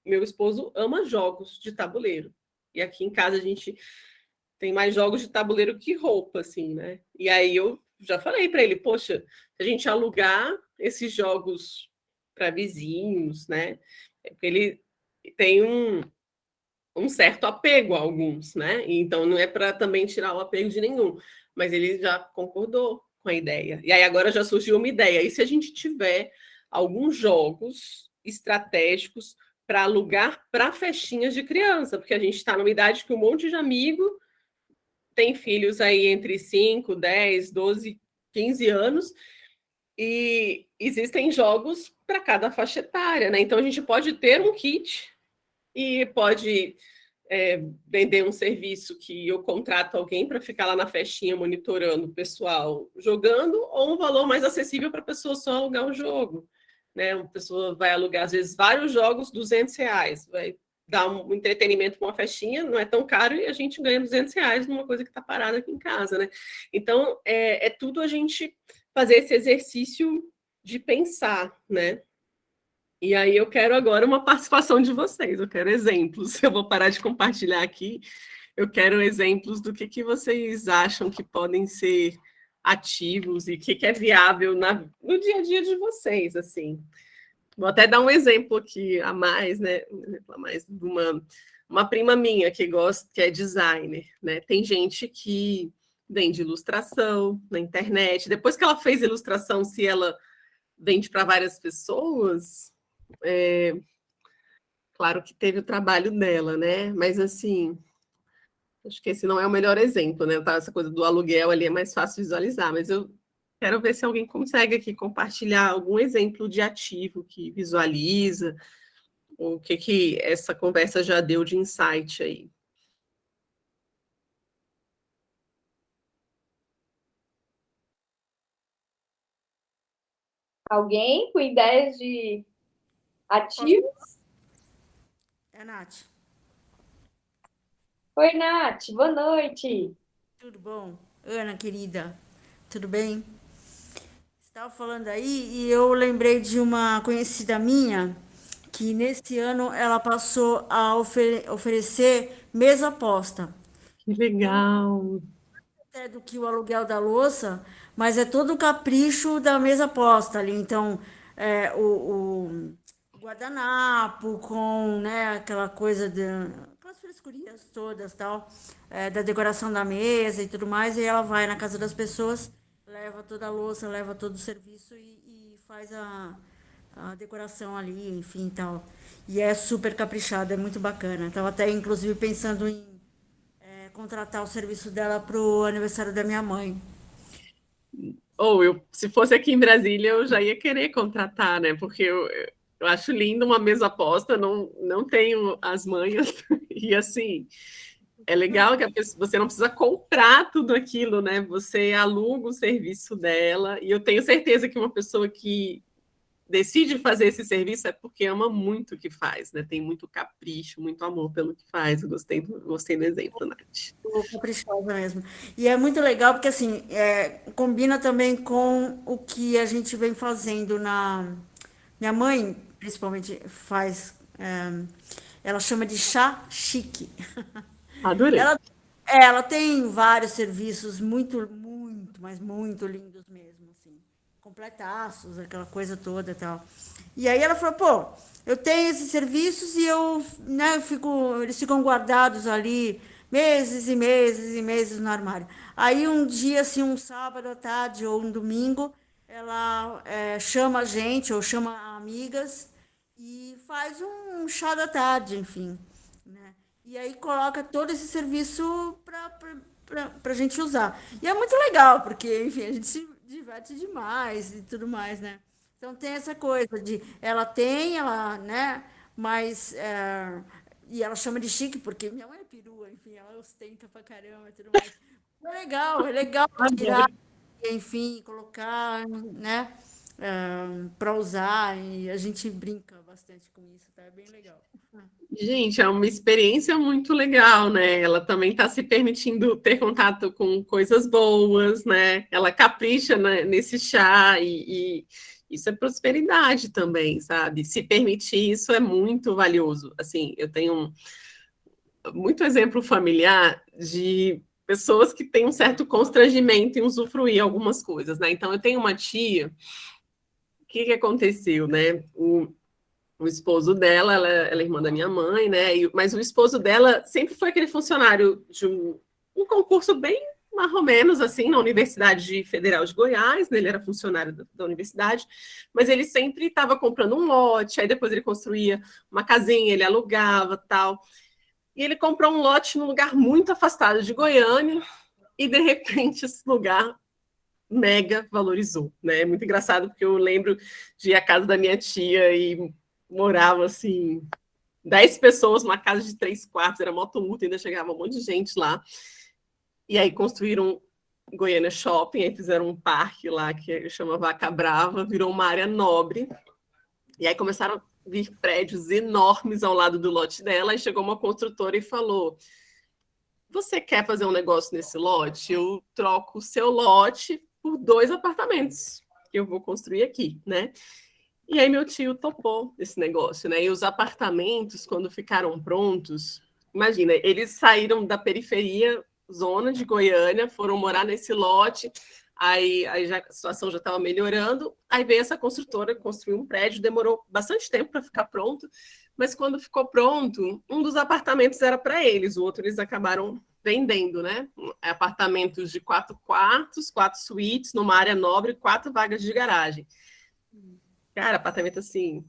meu esposo ama jogos de tabuleiro. E aqui em casa a gente tem mais jogos de tabuleiro que roupa, assim, né? E aí eu já falei para ele, poxa, se a gente alugar esses jogos para vizinhos, né? Porque ele tem um certo apego a alguns, né? Então não é para também tirar o apego de nenhum, mas ele já concordou com a ideia. E aí agora já surgiu uma ideia. E se a gente tiver alguns jogos estratégicos para alugar para festinhas de criança, porque a gente está numa idade que um monte de amigo tem filhos aí entre 5, 10, 12, 15 anos, e existem jogos para cada faixa etária, né? Então a gente pode ter um kit e pode vender um serviço que eu contrato alguém para ficar lá na festinha monitorando o pessoal jogando, ou um valor mais acessível para a pessoa só alugar o jogo. Né? Uma pessoa vai alugar, às vezes, vários jogos, R$ 200, vai dar um entretenimento com uma festinha, não é tão caro, e a gente ganha R$ 200 numa coisa que está parada aqui em casa. Né? Então, é tudo a gente fazer esse exercício de pensar, né? E aí eu quero agora uma participação de vocês, eu quero exemplos. Eu vou parar de compartilhar aqui. Eu quero exemplos do que vocês acham que podem ser ativos e o que é viável no dia a dia de vocês, assim. Vou até dar um exemplo aqui a mais, né? Um exemplo a mais de uma prima minha que gosta, que é designer, né? Tem gente que vende ilustração na internet. Depois que ela fez ilustração, se ela vende para várias pessoas, claro que teve o trabalho dela, né? Mas assim, acho que esse não é o melhor exemplo, né? Tá, essa coisa do aluguel ali é mais fácil visualizar, mas eu quero ver se alguém consegue aqui compartilhar algum exemplo de ativo que visualiza, ou o que essa conversa já deu de insight aí. Alguém com ideias de ativos? É, Nath. Oi, Nath, boa noite. Tudo bom? Ana, querida, tudo bem? Você estava falando aí e eu lembrei de uma conhecida minha que nesse ano ela passou a oferecer mesa posta. Que legal! Até do que o aluguel da louça, mas é todo o capricho da mesa posta ali. Então, o guardanapo com, né, aquela coisa de aquelas frescurias todas, tal, da decoração da mesa e tudo mais, e ela vai na casa das pessoas, leva toda a louça, leva todo o serviço e faz a decoração ali, enfim, tal. E é super caprichado, é muito bacana. Tava até, inclusive, pensando em contratar o serviço dela pro aniversário da minha mãe. Ou se fosse aqui em Brasília, eu já ia querer contratar, né? Porque eu acho lindo uma mesa posta, não tenho as manhas, e assim, é legal que você não precisa comprar tudo aquilo, né? Você aluga o serviço dela, e eu tenho certeza que uma pessoa que decide fazer esse serviço é porque ama muito o que faz, né? Tem muito capricho, muito amor pelo que faz. Eu gostei do exemplo, Nath. Caprichosa mesmo. E é muito legal porque assim, combina também com o que a gente vem fazendo na. Minha mãe, principalmente, faz. Ela chama de chá chique. Adorei. Ela, ela tem vários serviços muito, muito, mas muito lindos mesmo, assim. Completaços, aquela coisa toda e tal. E aí ela falou, pô, eu tenho esses serviços e né, eles ficam guardados ali meses e meses e meses no armário. Aí um dia, assim, um sábado à tarde ou um domingo, ela chama a gente ou chama amigas e faz um chá da tarde, enfim, né? E aí coloca todo esse serviço para a gente usar. E é muito legal, porque, enfim, a gente se diverte demais e tudo mais, né? Então tem essa coisa de ela, né? Mas e ela chama de chique porque minha mãe é perua, enfim, ela ostenta pra caramba e tudo mais. É legal tirar, enfim, colocar, né, para usar, e a gente brinca bastante com isso, tá? É bem legal. Gente, é uma experiência muito legal, né? Ela também está se permitindo ter contato com coisas boas, né? Ela capricha, né, nesse chá e isso é prosperidade também, sabe? Se permitir isso é muito valioso. Assim, eu tenho muito exemplo familiar de pessoas que têm um certo constrangimento em usufruir algumas coisas, né? Então, eu tenho uma tia, o que que aconteceu, né? O esposo dela, ela é irmã da minha mãe, né? Mas o esposo dela sempre foi aquele funcionário de um concurso bem mais ou menos assim, na Universidade Federal de Goiás, né? Ele era funcionário da universidade, mas ele sempre estava comprando um lote, aí depois ele construía uma casinha, ele alugava, tal. E ele comprou um lote num lugar muito afastado de Goiânia, e de repente esse lugar mega valorizou, né? É muito engraçado, porque eu lembro de ir à casa da minha tia e morava assim 10 pessoas numa casa de 3 quartos, era mó tumulto, ainda chegava um monte de gente lá. E aí construíram Goiânia Shopping, aí fizeram um parque lá que chama Vaca Brava, virou uma área nobre. E aí começaram a vir prédios enormes ao lado do lote dela, e chegou uma construtora e falou: você quer fazer um negócio nesse lote? Eu troco o seu lote por 2 apartamentos que eu vou construir aqui, né? E aí meu tio topou esse negócio, né? E os apartamentos, quando ficaram prontos, imagina, eles saíram da periferia, zona de Goiânia, foram morar nesse lote, aí já, a situação já estava melhorando, aí veio essa construtora, construiu um prédio, demorou bastante tempo para ficar pronto, mas quando ficou pronto, um dos apartamentos era para eles, o outro eles acabaram vendendo, né? Apartamentos de 4 quartos, 4 suítes, numa área nobre, 4 vagas de garagem. Cara, apartamento assim,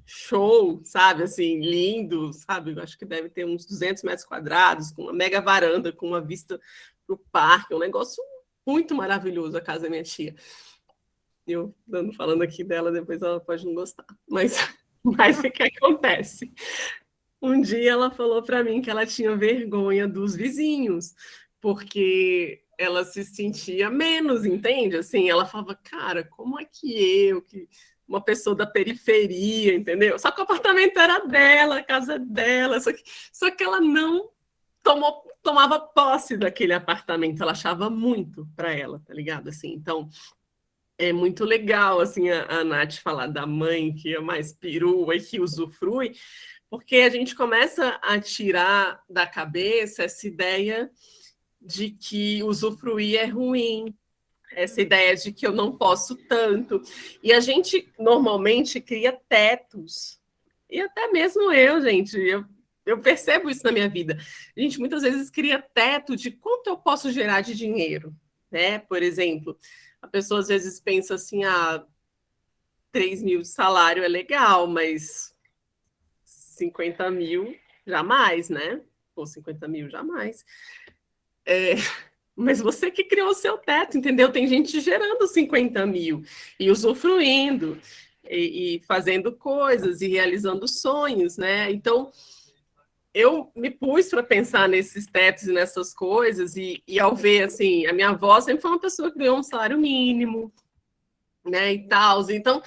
show, sabe? Assim, lindo, sabe? Eu acho que deve ter uns 200 metros quadrados, com uma mega varanda, com uma vista para o parque, um negócio muito maravilhoso a casa da minha tia. Eu falando aqui dela, depois ela pode não gostar. Mas o que acontece? Um dia ela falou para mim que ela tinha vergonha dos vizinhos, porque ela se sentia menos, entende? Assim, ela falava, cara, como é que uma pessoa da periferia, entendeu? Só que o apartamento era dela, a casa dela, só que ela não tomava posse daquele apartamento, ela achava muito para ela, tá ligado? Assim, então é muito legal assim a Nath falar da mãe que é mais perua e que usufrui, porque a gente começa a tirar da cabeça essa ideia de que usufruir é ruim, essa ideia de que eu não posso tanto. E a gente normalmente cria tetos. E até mesmo eu, gente, eu percebo isso na minha vida. A gente muitas vezes cria teto de quanto eu posso gerar de dinheiro, né? Por exemplo, a pessoa às vezes pensa assim, 3 mil de salário é legal, mas 50 mil jamais, né? Ou 50 mil jamais. Mas você que criou o seu teto, entendeu? Tem gente gerando 50 mil e usufruindo e fazendo coisas e realizando sonhos, né? Então, eu me pus para pensar nesses tetos e nessas coisas e ao ver, assim, a minha avó sempre foi uma pessoa que ganhou um salário mínimo, né, e tal. Então,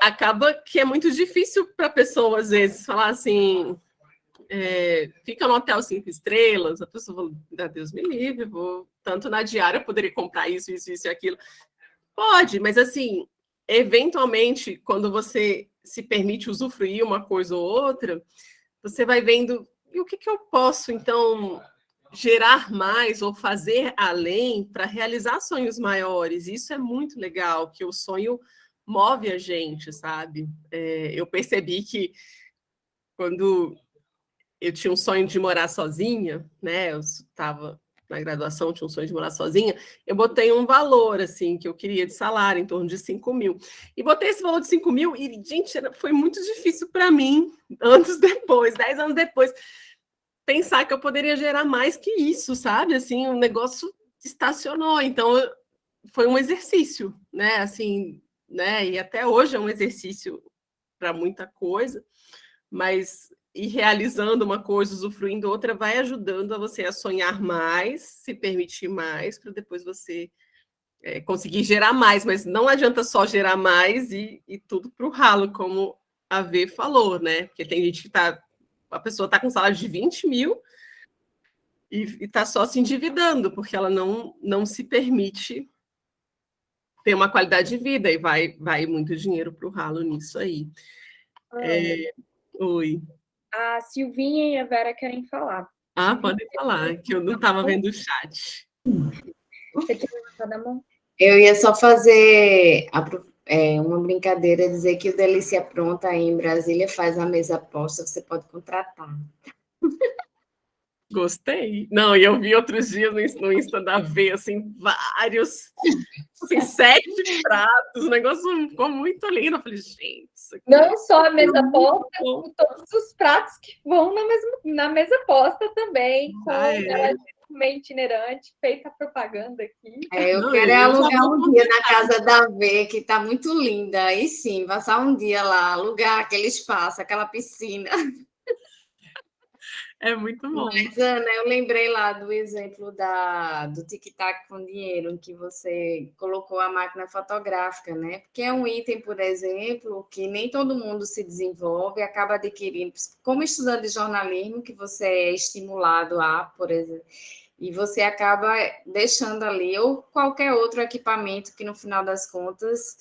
acaba que é muito difícil para a pessoa, às vezes, falar assim, fica no hotel 5 estrelas, a pessoa fala, Deus me livre, vou, tanto na diária eu poderia comprar isso, isso, isso e aquilo. Pode, mas assim, eventualmente, quando você se permite usufruir uma coisa ou outra, você vai vendo, e o que eu posso, então, gerar mais ou fazer além para realizar sonhos maiores? Isso é muito legal, que o sonho move a gente, sabe? Eu percebi que quando eu tinha um sonho de morar sozinha, né? Eu estava na graduação, tinha um sonho de morar sozinha. Eu botei um valor, assim, que eu queria de salário, em torno de 5 mil. E botei esse valor de 5 mil e, gente, foi muito difícil para mim, anos depois, 10 anos depois, pensar que eu poderia gerar mais que isso, sabe? Assim, o negócio estacionou. Então, foi um exercício, né? Assim, né? E até hoje é um exercício para muita coisa, mas ir realizando uma coisa, usufruindo outra, vai ajudando a você a sonhar mais, se permitir mais, para depois você conseguir gerar mais. Mas não adianta só gerar mais e tudo para o ralo, como a V falou, né? Porque tem gente que a pessoa está com salário de 20 mil e está só se endividando, porque ela não se permite ter uma qualidade de vida, e vai muito dinheiro para o ralo nisso aí. Oi. A Silvinha e a Vera querem falar. Podem falar, que eu não estava vendo o chat. Você tinha levantado a mão? Eu ia só fazer uma brincadeira, dizer que o Delícia Pronta aí em Brasília faz a mesa posta, você pode contratar. Gostei. Não, e eu vi outros dias no Insta da V, assim, vários, assim, 7 pratos, o negócio ficou muito lindo. Eu falei, gente, isso aqui Não só a mesa posta, bom. como todos os pratos que vão na mesa posta também, com mente itinerante, feita a propaganda aqui. Eu quero alugar um dia na casa da V, que está muito linda. Aí sim, passar um dia lá, alugar aquele espaço, aquela piscina. É muito bom. Mas, Ana, eu lembrei lá do exemplo do tic-tac com dinheiro, em que você colocou a máquina fotográfica, né? Porque é um item, por exemplo, que nem todo mundo se desenvolve, acaba adquirindo, como estudante de jornalismo, que você é estimulado por exemplo, e você acaba deixando ali, ou qualquer outro equipamento que, no final das contas,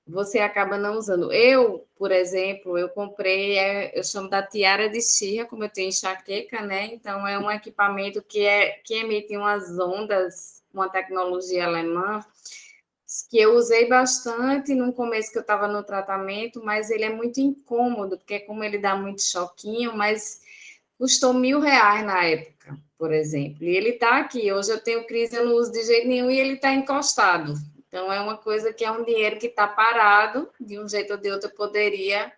você acaba não usando. Eu, por exemplo, eu comprei, eu chamo da tiara de Xirra, como eu tenho enxaqueca, né? Então, é um equipamento que emite umas ondas, uma tecnologia alemã, que eu usei bastante no começo que eu estava no tratamento, mas ele é muito incômodo, porque como ele dá muito choquinho, mas custou R$1.000 na época, por exemplo. E ele está aqui, hoje eu tenho crise, eu não uso de jeito nenhum, e ele está encostado. Então, é uma coisa que é um dinheiro que está parado, de um jeito ou de outro eu poderia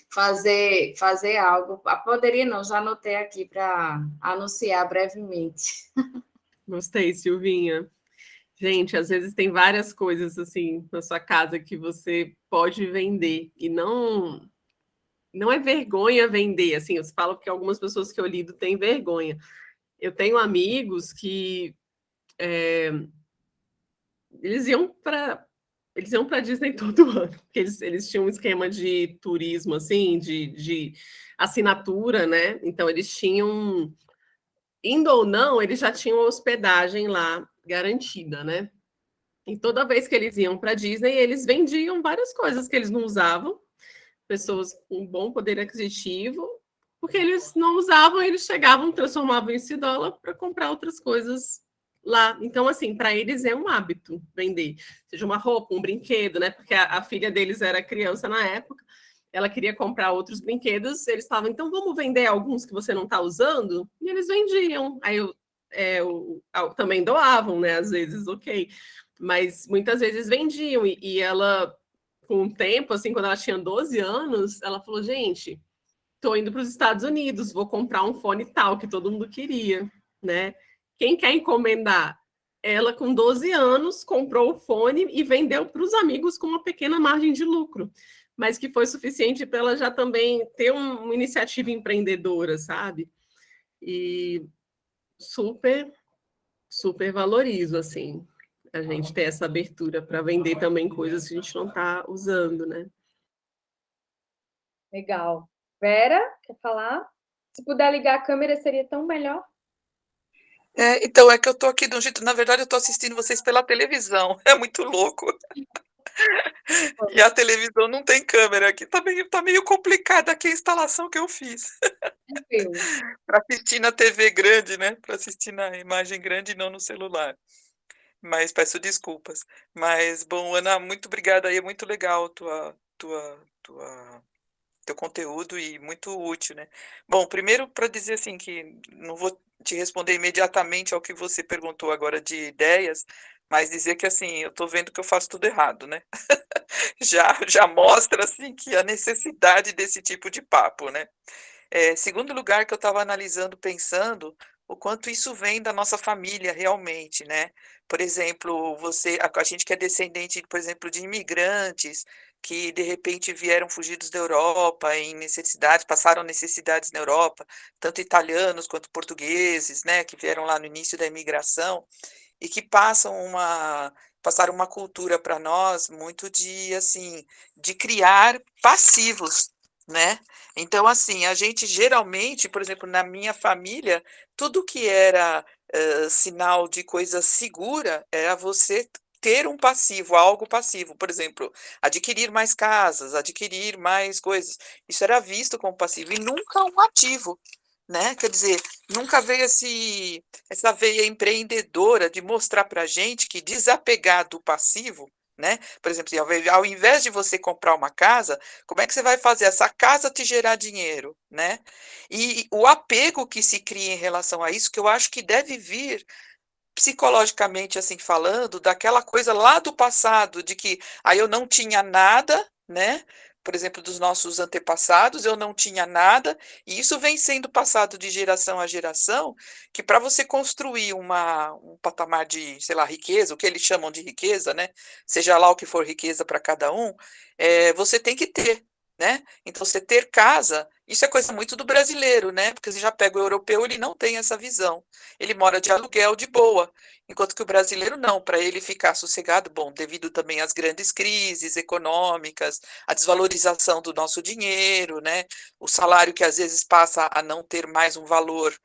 fazer algo. Poderia não, já anotei aqui para anunciar brevemente. Gostei, Silvinha. Gente, às vezes tem várias coisas assim na sua casa que você pode vender, e não é vergonha vender, assim, eu falo porque algumas pessoas que eu lido têm vergonha. Eu tenho amigos que eles iam para Disney todo ano, porque eles tinham um esquema de turismo, assim, de assinatura, né? Então, eles tinham, indo ou não, eles já tinham hospedagem lá garantida, né? E toda vez que eles iam para Disney, eles vendiam várias coisas que eles não usavam, pessoas com bom poder aquisitivo, porque eles não usavam, eles chegavam, transformavam esse dólar para comprar outras coisas lá. Então, assim, para eles é um hábito vender, seja uma roupa, um brinquedo, né? Porque a filha deles era criança na época, ela queria comprar outros brinquedos, eles falavam, então vamos vender alguns que você não está usando? E eles vendiam. Aí também doavam, né? Às vezes, ok. Mas muitas vezes vendiam, e ela, com o tempo, assim, quando ela tinha 12 anos, ela falou, gente, estou indo para os Estados Unidos, vou comprar um fone tal, que todo mundo queria, né? Quem quer encomendar? Ela, com 12 anos, comprou o fone e vendeu para os amigos com uma pequena margem de lucro, mas que foi suficiente para ela já também ter uma iniciativa empreendedora, sabe? E super, super valorizo, assim, a gente ter essa abertura para vender também coisas que a gente não está usando, né? Legal. Vera, quer falar? Se puder ligar a câmera, seria tão melhor. Então, é que eu estou aqui de um jeito... Na verdade, eu estou assistindo vocês pela televisão. É muito louco. E a televisão não tem câmera aqui. Tá meio complicada aqui a instalação que eu fiz. Para assistir na TV grande, né? Para assistir na imagem grande e não no celular. Mas peço desculpas. Mas, bom, Ana, muito obrigada aí. É muito legal teu conteúdo e muito útil, né? Bom, primeiro para dizer assim que não vou te responder imediatamente ao que você perguntou agora de ideias, mas dizer que assim, eu estou vendo que eu faço tudo errado, né? Já mostra assim que a necessidade desse tipo de papo, né? Segundo lugar que eu estava analisando, pensando, o quanto isso vem da nossa família realmente, né? Por exemplo, a gente que é descendente, por exemplo, de imigrantes que de repente vieram fugidos da Europa em necessidades, passaram necessidades na Europa, tanto italianos quanto portugueses, né, que vieram lá no início da imigração e que passaram uma cultura para nós muito de assim, de criar passivos, né? Então, assim, a gente geralmente, por exemplo, na minha família, tudo que era sinal de coisa segura era você ter um passivo, algo passivo, por exemplo, adquirir mais casas, adquirir mais coisas. Isso era visto como passivo e nunca um ativo, né? Quer dizer, nunca veio essa veia empreendedora de mostrar para a gente que desapegar do passivo, né? Por exemplo, ao invés de você comprar uma casa, como é que você vai fazer essa casa te gerar dinheiro, né? E o apego que se cria em relação a isso, que eu acho que deve vir psicologicamente, assim falando, daquela coisa lá do passado, de que aí eu não tinha nada, né? Por exemplo, dos nossos antepassados, eu não tinha nada, e isso vem sendo passado de geração a geração, que para você construir um patamar de, sei lá, riqueza, o que eles chamam de riqueza, né? Seja lá o que for riqueza para cada um, você tem que ter, né? Então, você ter casa, isso é coisa muito do brasileiro, né? Porque você já pega o europeu, ele não tem essa visão. Ele mora de aluguel de boa, enquanto que o brasileiro não, para ele ficar sossegado, bom, devido também às grandes crises econômicas, a desvalorização do nosso dinheiro, né? O salário que às vezes passa a não ter mais um valor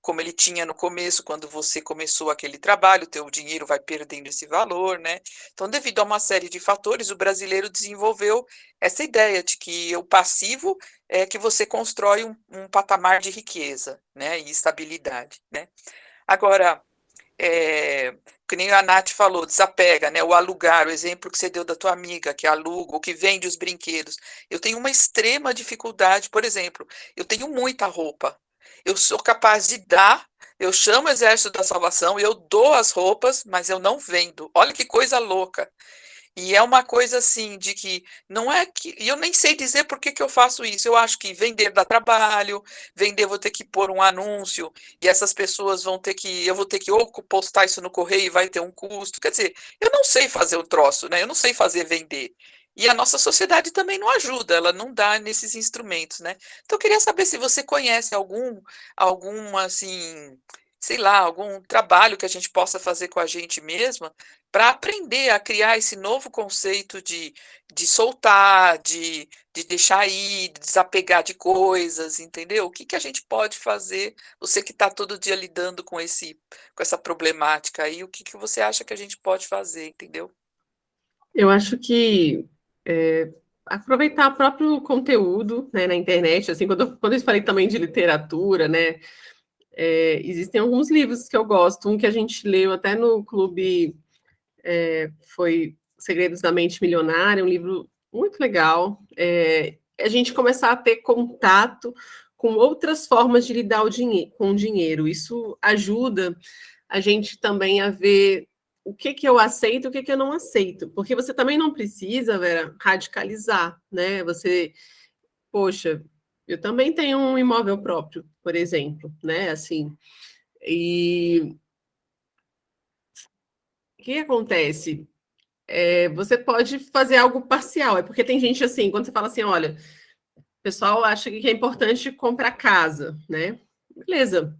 como ele tinha no começo, quando você começou aquele trabalho, teu dinheiro vai perdendo esse valor, né? Então, devido a uma série de fatores, o brasileiro desenvolveu essa ideia de que o passivo é que você constrói um patamar de riqueza, né, e estabilidade, né? Agora, que nem a Nath falou, desapega, né? O alugar, o exemplo que você deu da tua amiga, que aluga, ou que vende os brinquedos. Eu tenho uma extrema dificuldade, por exemplo, eu tenho muita roupa. Eu sou capaz de dar, eu chamo o Exército da Salvação, eu dou as roupas, mas eu não vendo. Olha que coisa louca. E é uma coisa assim de que não é que. E eu nem sei dizer por que eu faço isso. Eu acho que vender dá trabalho, vender vou ter que pôr um anúncio, e essas pessoas vão ter que. Eu vou ter que ou postar isso no correio e vai ter um custo. Quer dizer, eu não sei fazer o troço, né? Eu não sei fazer vender. E a nossa sociedade também não ajuda, ela não dá nesses instrumentos, né? Então, eu queria saber se você conhece algum assim, sei lá, algum trabalho que a gente possa fazer com a gente mesma para aprender a criar esse novo conceito de soltar, de deixar ir, de desapegar de coisas, entendeu? O que a gente pode fazer? Você que está todo dia lidando com essa problemática aí, o que você acha que a gente pode fazer, entendeu? Eu acho que aproveitar o próprio conteúdo, né, na internet, assim, quando eu falei também de literatura, né, existem alguns livros que eu gosto, um que a gente leu até no clube foi Segredos da Mente Milionária, um livro muito legal, a gente começar a ter contato com outras formas de lidar com o dinheiro, isso ajuda a gente também a ver o que eu aceito e o que eu não aceito, porque você também não precisa, Vera, radicalizar, né? Poxa, eu também tenho um imóvel próprio, por exemplo, né? Assim, e o que acontece? Você pode fazer algo parcial, porque tem gente assim, quando você fala assim, olha, o pessoal acha que é importante comprar casa, né? Beleza,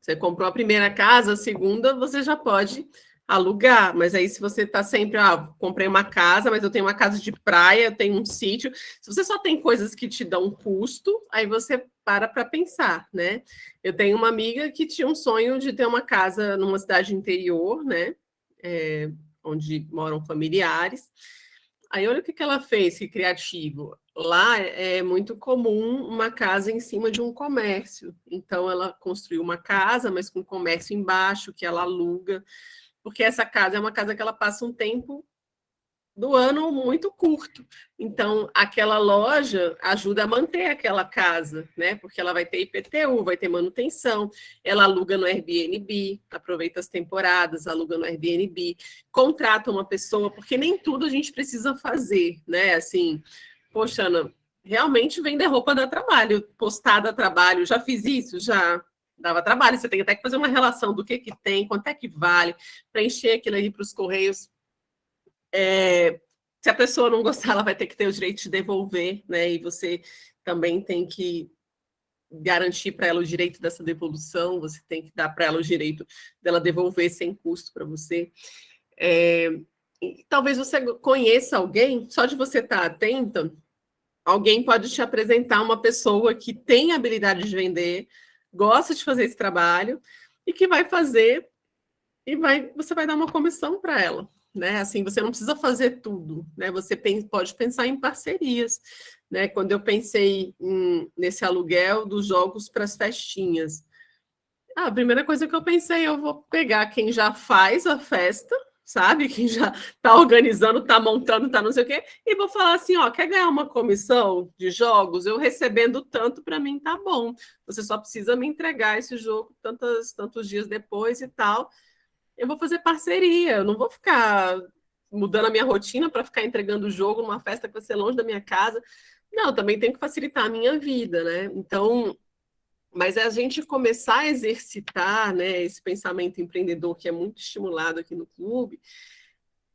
você comprou a primeira casa, a segunda você já pode alugar, mas aí se você está sempre, comprei uma casa, mas eu tenho uma casa de praia, eu tenho um sítio, se você só tem coisas que te dão custo, aí você para pensar, né? Eu tenho uma amiga que tinha um sonho de ter uma casa numa cidade interior, né? Onde moram familiares. Aí olha o que ela fez, que criativo. Lá é muito comum uma casa em cima de um comércio. Então ela construiu uma casa, mas com comércio embaixo, que ela aluga, porque essa casa é uma casa que ela passa um tempo do ano muito curto. Então, aquela loja ajuda a manter aquela casa, né? Porque ela vai ter IPTU, vai ter manutenção, ela aluga no Airbnb, aproveita as temporadas, aluga no Airbnb, contrata uma pessoa, porque nem tudo a gente precisa fazer, né? Assim, poxa, Ana, realmente vender roupa dá trabalho, postar dá trabalho, já fiz isso? Já. dava trabalho, você tem até que fazer uma relação do que tem, quanto é que vale, preencher aquilo aí para os correios. Se a pessoa não gostar, ela vai ter que ter o direito de devolver, né? E você também tem que garantir para ela o direito dessa devolução, você tem que dar para ela o direito dela devolver sem custo para você. Talvez você conheça alguém, só de você estar atenta, alguém pode te apresentar uma pessoa que tem habilidade de vender, gosta de fazer esse trabalho e que vai fazer e você vai dar uma comissão para ela, né? Assim, você não precisa fazer tudo, né? Você pode pensar em parcerias, né? Quando eu pensei nesse aluguel dos jogos para as festinhas, a primeira coisa que eu pensei, eu vou pegar quem já faz a festa, sabe? Quem já está organizando, está montando, está não sei o quê, e vou falar assim, ó, quer ganhar uma comissão de jogos? Eu recebendo tanto, para mim tá bom. Você só precisa me entregar esse jogo tantos dias depois e tal. Eu vou fazer parceria, eu não vou ficar mudando a minha rotina para ficar entregando o jogo numa festa que vai ser longe da minha casa. Não, eu também tenho que facilitar a minha vida, né? Então, mas é a gente começar a exercitar, né, esse pensamento empreendedor que é muito estimulado aqui no clube,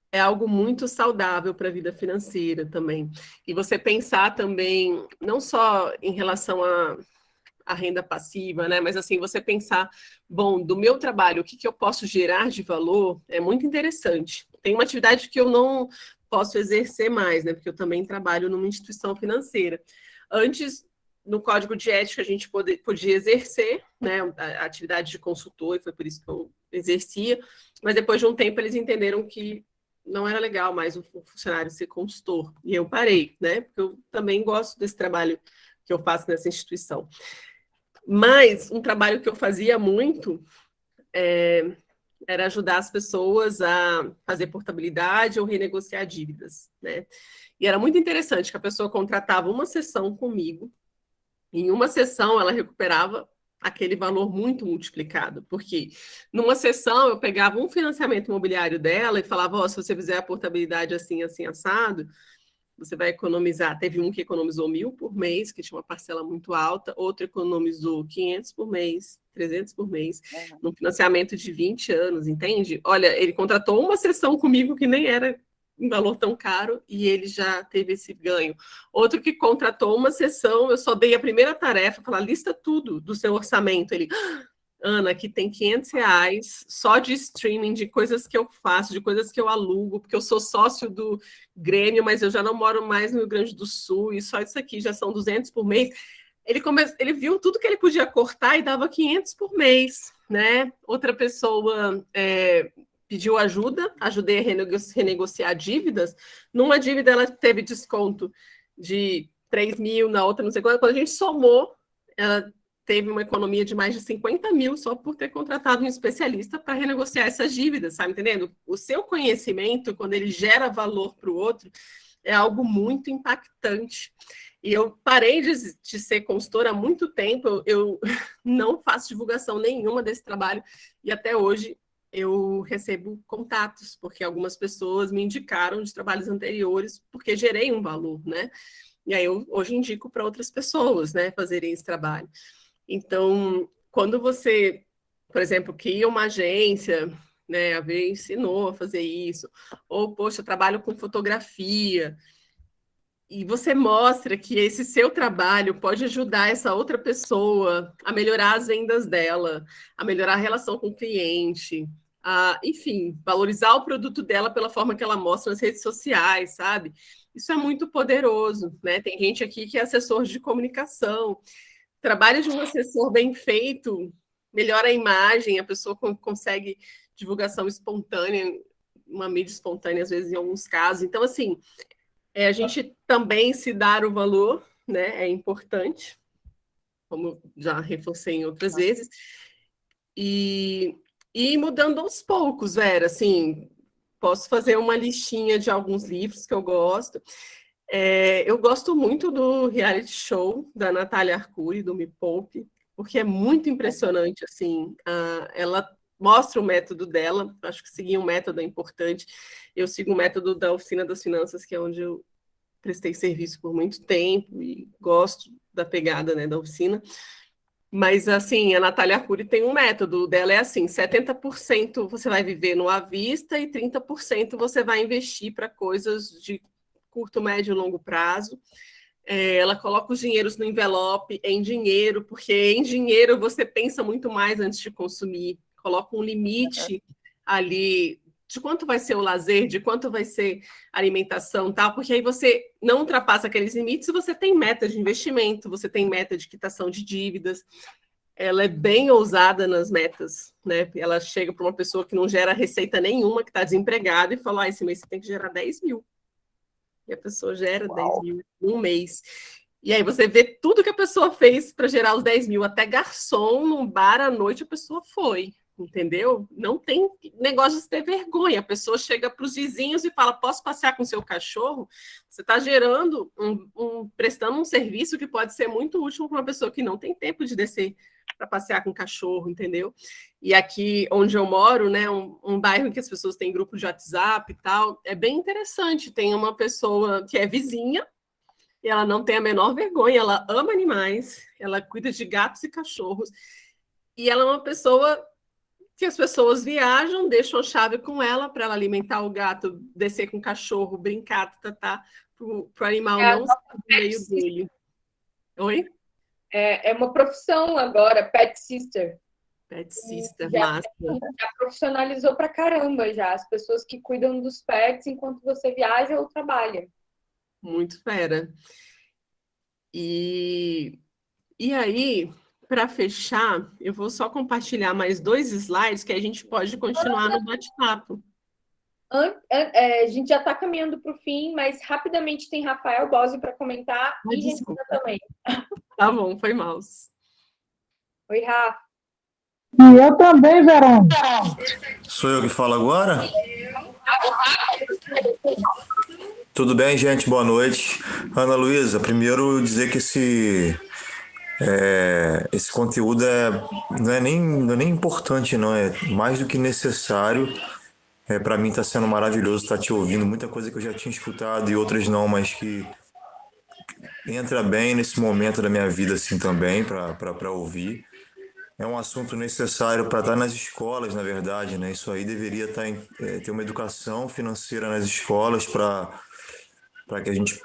é algo muito saudável para a vida financeira também. E você pensar também, não só em relação a renda passiva, né? Mas assim, você pensar, bom, do meu trabalho, o que eu posso gerar de valor é muito interessante. Tem uma atividade que eu não posso exercer mais, né? Porque eu também trabalho numa instituição financeira. Antes, no código de ética, a gente podia exercer, né, a atividade de consultor, e foi por isso que eu exercia, mas depois de um tempo eles entenderam que não era legal mais o funcionário ser consultor, e eu parei, né? Porque eu também gosto desse trabalho que eu faço nessa instituição. Mas um trabalho que eu fazia muito era ajudar as pessoas a fazer portabilidade ou renegociar dívidas, né? E era muito interessante que a pessoa contratava uma sessão comigo, e em uma sessão ela recuperava aquele valor muito multiplicado, porque numa sessão eu pegava um financiamento imobiliário dela e falava, ó, se você fizer a portabilidade assim, assim, assado, você vai economizar. Teve um que economizou 1.000 por mês, que tinha uma parcela muito alta, outro economizou 500 por mês, 300 por mês, num financiamento de 20 anos, entende? Olha, ele contratou uma sessão comigo que nem era um valor tão caro e ele já teve esse ganho. Outro que contratou uma sessão, eu só dei a primeira tarefa, falar, lista tudo do seu orçamento. Ele, Ana, aqui tem R$500 só de streaming, de coisas que eu faço, de coisas que eu alugo, porque eu sou sócio do Grêmio, mas eu já não moro mais no Rio Grande do Sul, e só isso aqui já são 200 por mês. Ele viu tudo que ele podia cortar e dava 500 por mês, né? Outra pessoa pediu ajuda, ajudei a renegociar dívidas. Numa dívida ela teve desconto de 3.000, na outra não sei quanto. Quando a gente somou, ela teve uma economia de mais de 50 mil só por ter contratado um especialista para renegociar essas dívidas, sabe, entendendo? O seu conhecimento, quando ele gera valor para o outro, é algo muito impactante. E eu parei de ser consultora há muito tempo, eu não faço divulgação nenhuma desse trabalho, e até hoje eu recebo contatos, porque algumas pessoas me indicaram de trabalhos anteriores, porque gerei um valor, né? E aí eu hoje indico para outras pessoas, né, fazerem esse trabalho. Então, quando você, por exemplo, cria uma agência, né, a V ensinou a fazer isso, ou, poxa, eu trabalho com fotografia, e você mostra que esse seu trabalho pode ajudar essa outra pessoa a melhorar as vendas dela, a melhorar a relação com o cliente, enfim, valorizar o produto dela pela forma que ela mostra nas redes sociais, sabe? Isso é muito poderoso, né? Tem gente aqui que é assessor de comunicação. O trabalho de um assessor bem feito melhora a imagem, a pessoa consegue divulgação espontânea, uma mídia espontânea, às vezes, em alguns casos. Então, assim, a gente também se dar o valor, né? É importante, como já reforcei em outras vezes. E mudando aos poucos, Vera, assim, posso fazer uma listinha de alguns livros que eu gosto. Eu gosto muito do reality show da Natália Arcuri, do Me Poupe, porque é muito impressionante, assim, ela mostra o método dela, acho que seguir um método é importante. Eu sigo o método da Oficina das Finanças, que é onde eu prestei serviço por muito tempo e gosto da pegada, né, da oficina. Mas, assim, a Natália Arcuri tem um método. O dela é assim, 70% você vai viver no à vista e 30% você vai investir para coisas de curto, médio e longo prazo. Ela coloca os dinheiros no envelope em dinheiro, porque em dinheiro você pensa muito mais antes de consumir. Coloca um limite ali de quanto vai ser o lazer, de quanto vai ser a alimentação, tal, porque aí você não ultrapassa aqueles limites e você tem meta de investimento, você tem meta de quitação de dívidas. Ela é bem ousada nas metas, né? Ela chega para uma pessoa que não gera receita nenhuma, que está desempregada, e fala: esse mês você tem que gerar 10 mil. E a pessoa gera 10 mil em um mês. E aí você vê tudo que a pessoa fez para gerar os 10 mil, até garçom num bar à noite a pessoa foi, entendeu? Não tem negócio de ter vergonha. A pessoa chega para os vizinhos e fala: posso passear com seu cachorro? Você está gerando, prestando um serviço que pode ser muito útil para uma pessoa que não tem tempo de descer para passear com o cachorro, entendeu? E aqui onde eu moro, né, um bairro em que as pessoas têm grupo de WhatsApp e tal, é bem interessante. Tem uma pessoa que é vizinha e ela não tem a menor vergonha, ela ama animais, ela cuida de gatos e cachorros, e ela é uma pessoa que as pessoas viajam, deixam a chave com ela para ela alimentar o gato, descer com o cachorro, brincar, para o animal não sair do meio dele. Oi? É uma profissão agora, pet sister. Pet sister, já, massa. Já profissionalizou pra caramba já, as pessoas que cuidam dos pets enquanto você viaja ou trabalha. Muito fera. E aí, para fechar, eu vou só compartilhar mais 2 slides que a gente pode continuar no bate-papo. A gente já está caminhando para o fim, mas rapidamente tem Rafael Bosio para comentar e Regina também. Tá bom, foi mal. Oi, Rafa. E eu também, Verônica. Sou eu que falo agora? Tudo bem, gente? Boa noite. Ana Luísa, primeiro dizer que esse conteúdo não é nem importante, não. É mais do que necessário. Para mim está sendo maravilhoso estar te ouvindo. Muita coisa que eu já tinha escutado e outras não, mas que entra bem nesse momento da minha vida assim também, para ouvir. É um assunto necessário para estar nas escolas, na verdade, né? Isso aí deveria ter uma educação financeira nas escolas para que a gente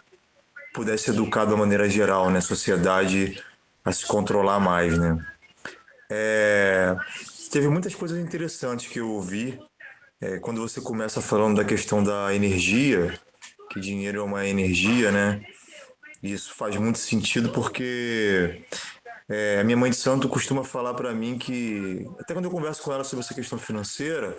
pudesse educar de uma maneira geral, né? A sociedade a se controlar mais, né? Teve muitas coisas interessantes que eu ouvi quando você começa falando da questão da energia, que dinheiro é uma energia, né? Isso faz muito sentido porque a minha mãe de santo costuma falar para mim que, até quando eu converso com ela sobre essa questão financeira,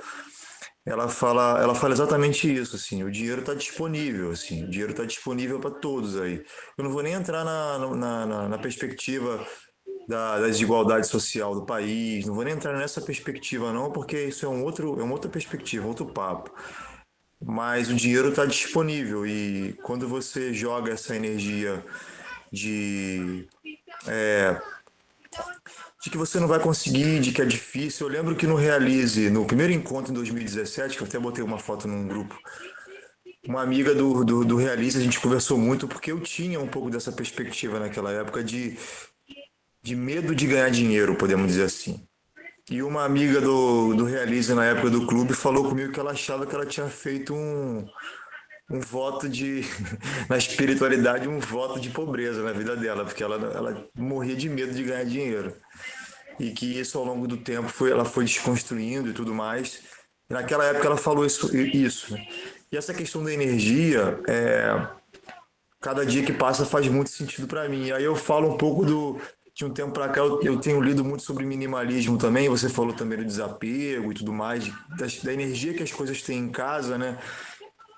ela fala exatamente isso, assim, o dinheiro está disponível, assim, o dinheiro está disponível para todos aí. Eu não vou nem entrar na perspectiva da desigualdade social do país, não vou nem entrar nessa perspectiva não, porque isso é uma outra perspectiva, outro papo. Mas o dinheiro está disponível e quando você joga essa energia de que você não vai conseguir, de que é difícil. Eu lembro que no Realize, no primeiro encontro em 2017, que eu até botei uma foto num grupo, uma amiga do Realize, a gente conversou muito, porque eu tinha um pouco dessa perspectiva naquela época de medo de ganhar dinheiro, podemos dizer assim. E uma amiga do Realize, na época do clube, falou comigo que ela achava que ela tinha feito um voto na espiritualidade, um voto de pobreza na vida dela, porque ela morria de medo de ganhar dinheiro. E que isso, ao longo do tempo, ela foi desconstruindo e tudo mais. E naquela época ela falou isso. Né? E essa questão da energia, cada dia que passa faz muito sentido para mim. Aí eu falo um pouco de um tempo para cá, eu tenho lido muito sobre minimalismo também, você falou também do desapego e tudo mais, da energia que as coisas têm em casa, né?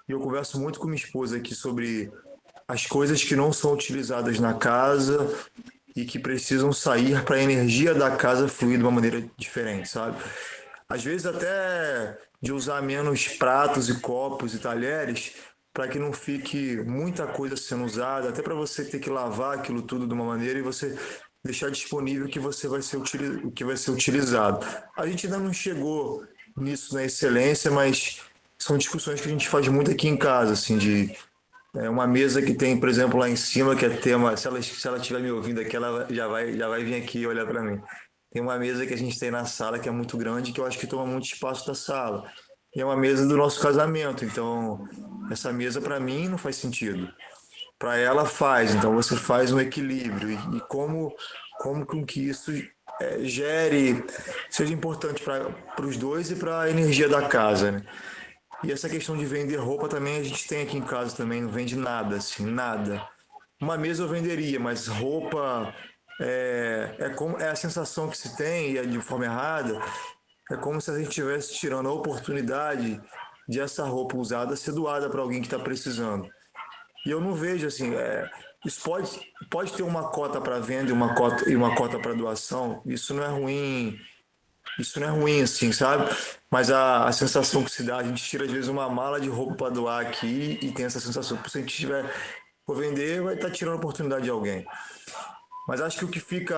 E eu converso muito com minha esposa aqui sobre as coisas que não são utilizadas na casa e que precisam sair para a energia da casa fluir de uma maneira diferente, sabe? Às vezes até de usar menos pratos e copos e talheres para que não fique muita coisa sendo usada, até para você ter que lavar aquilo tudo de uma maneira e você deixar disponível o que vai ser utilizado. A gente ainda não chegou nisso na excelência, mas são discussões que a gente faz muito aqui em casa, assim, de Uma mesa que tem, por exemplo, lá em cima, que é tema. Se ela estiver me ouvindo aqui, ela já vai vir aqui olhar para mim. Tem uma mesa que a gente tem na sala que é muito grande, que eu acho que toma muito espaço da sala. E é uma mesa do nosso casamento. Então, essa mesa para mim não faz sentido. Para ela faz. Então, você faz um equilíbrio. E como com que isso seja importante para os dois e para a energia da casa, né? E essa questão de vender roupa também a gente tem aqui em casa também, não vende nada, assim, nada. Uma mesa eu venderia, mas roupa é a sensação que se tem, e é de forma errada, é como se a gente estivesse tirando a oportunidade de essa roupa usada ser doada para alguém que está precisando. E eu não vejo assim, isso pode ter uma cota para venda e uma cota para doação, isso não é ruim. Isso não é ruim, assim, sabe? Mas a sensação que se dá, a gente tira às vezes uma mala de roupa para doar aqui e tem essa sensação que se a gente tiver for vender, vai estar tirando a oportunidade de alguém. Mas acho que o que fica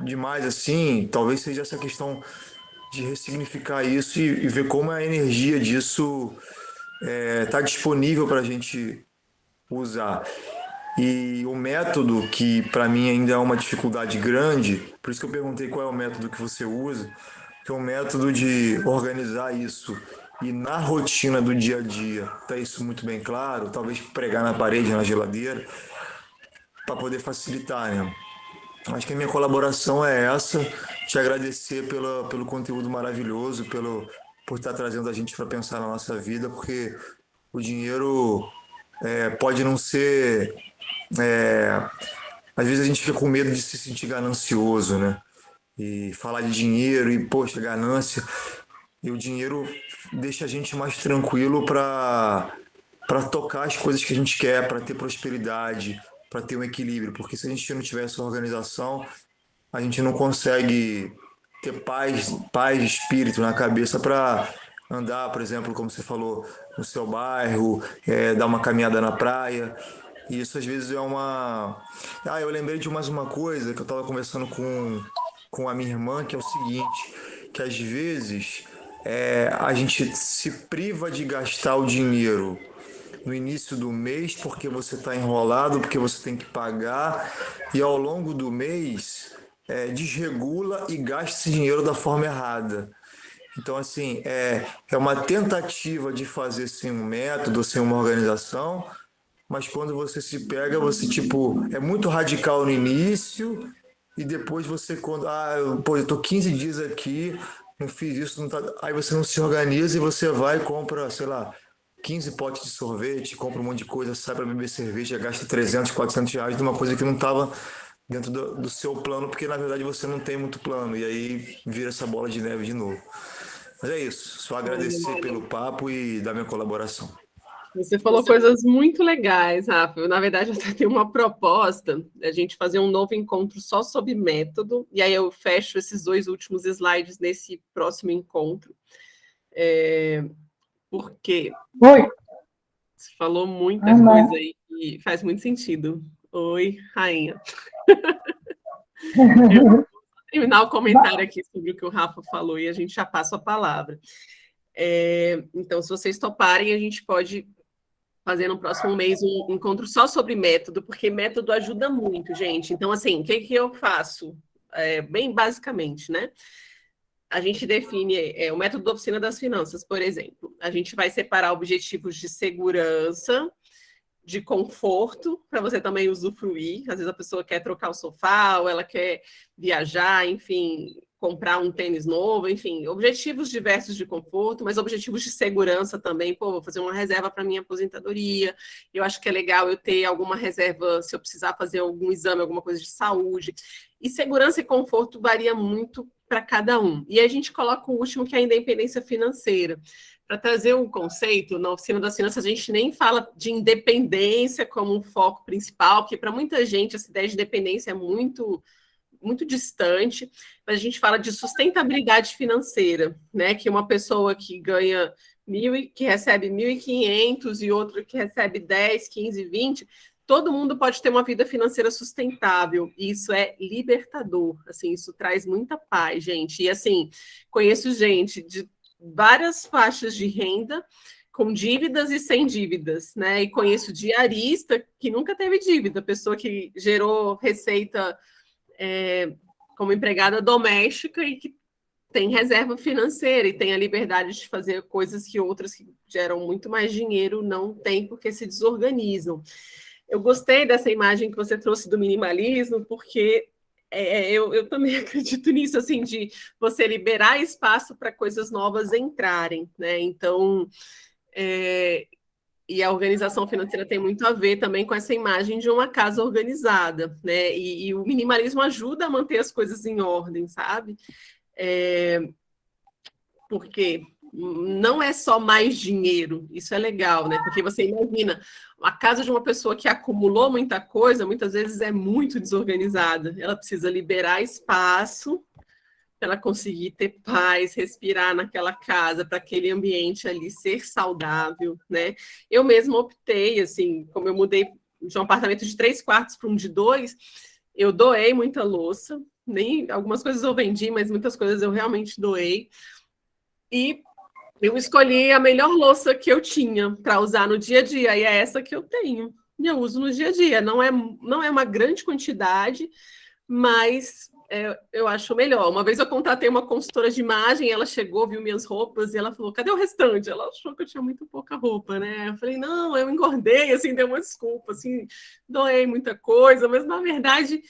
demais, assim, talvez seja essa questão de ressignificar isso e ver como a energia disso está disponível para a gente usar. E o método, que para mim ainda é uma dificuldade grande, por isso que eu perguntei qual é o método que você usa, que é um método de organizar isso e na rotina do dia a dia, tá isso muito bem claro, talvez pregar na parede, na geladeira, para poder facilitar, né? Acho que a minha colaboração é essa, te agradecer pelo conteúdo maravilhoso, por estar trazendo a gente para pensar na nossa vida, porque o dinheiro pode não ser. Às vezes a gente fica com medo de se sentir ganancioso, né? E falar de dinheiro e, poxa, ganância. E o dinheiro deixa a gente mais tranquilo para tocar as coisas que a gente quer, para ter prosperidade, para ter um equilíbrio. Porque se a gente não tiver essa organização, a gente não consegue ter paz de espírito na cabeça para andar, por exemplo, como você falou, no seu bairro, dar uma caminhada na praia. E isso às vezes é uma. Eu lembrei de mais uma coisa que eu estava conversando com a minha irmã, que é o seguinte, que às vezes a gente se priva de gastar o dinheiro no início do mês porque você está enrolado, porque você tem que pagar, e ao longo do mês desregula e gasta esse dinheiro da forma errada. Então, assim, é uma tentativa de fazer sem um método, sem uma organização, mas quando você se pega, você, tipo, é muito radical no início e depois você, eu tô 15 dias aqui, não fiz isso, não tá... Aí você não se organiza e você vai e compra, sei lá, 15 potes de sorvete, compra um monte de coisa, sai para beber cerveja, gasta 300, 400 reais de uma coisa que não estava dentro do seu plano, porque na verdade você não tem muito plano, e aí vira essa bola de neve de novo. Mas é isso, só agradecer pelo papo e dar minha colaboração. Você falou coisas muito legais, Rafa. Na verdade, eu até tenho uma proposta da gente fazer um novo encontro só sobre método, e aí eu fecho esses 2 últimos slides nesse próximo encontro. Porque Oi. você falou muita coisa aí que faz muito sentido. Oi, rainha. Eu vou terminar o comentário aqui sobre o que o Rafa falou e a gente já passa a palavra. Então, se vocês toparem, a gente pode fazer no próximo mês um encontro só sobre método, porque método ajuda muito, gente. Então, assim, o que eu faço? Bem basicamente, né? A gente define o método da oficina das finanças, por exemplo. A gente vai separar objetivos de segurança, de conforto, para você também usufruir. Às vezes a pessoa quer trocar o sofá, ou ela quer viajar, enfim, comprar um tênis novo, enfim, objetivos diversos de conforto, mas objetivos de segurança também. Vou fazer uma reserva para minha aposentadoria. Eu acho que é legal eu ter alguma reserva se eu precisar fazer algum exame, alguma coisa de saúde. E segurança e conforto varia muito para cada um. E a gente coloca o último, que é a independência financeira. Para trazer um conceito, na oficina das finanças, a gente nem fala de independência como um foco principal, porque para muita gente essa ideia de independência é muito distante, mas a gente fala de sustentabilidade financeira, né? Que uma pessoa que ganha que recebe 1.500 e outro que recebe 10, 15, 20, todo mundo pode ter uma vida financeira sustentável, e isso é libertador, assim, isso traz muita paz, gente. E assim, conheço gente de várias faixas de renda com dívidas e sem dívidas, né? E conheço diarista que nunca teve dívida, pessoa que gerou receita como empregada doméstica e que tem reserva financeira e tem a liberdade de fazer coisas que outras que geram muito mais dinheiro não têm porque se desorganizam. Eu gostei dessa imagem que você trouxe do minimalismo, porque eu também acredito nisso, assim, de você liberar espaço para coisas novas entrarem, né? Então, e a organização financeira tem muito a ver também com essa imagem de uma casa organizada, né? E o minimalismo ajuda a manter as coisas em ordem, sabe? Porque não é só mais dinheiro, isso é legal, né? Porque você imagina, a casa de uma pessoa que acumulou muita coisa, muitas vezes é muito desorganizada. Ela precisa liberar espaço para ela conseguir ter paz, respirar naquela casa, para aquele ambiente ali ser saudável, né? Eu mesma optei, assim, como eu mudei de um apartamento de 3 quartos para um de 2, eu doei muita louça, nem algumas coisas eu vendi, mas muitas coisas eu realmente doei. E eu escolhi a melhor louça que eu tinha para usar no dia a dia, e é essa que eu tenho. E eu uso no dia a dia. Não é uma grande quantidade, mas eu acho melhor. Uma vez eu contratei uma consultora de imagem, ela chegou, viu minhas roupas, e ela falou, cadê o restante? Ela achou que eu tinha muito pouca roupa, né? Eu falei, não, eu engordei, assim, dei uma desculpa, assim, doei muita coisa, mas na verdade...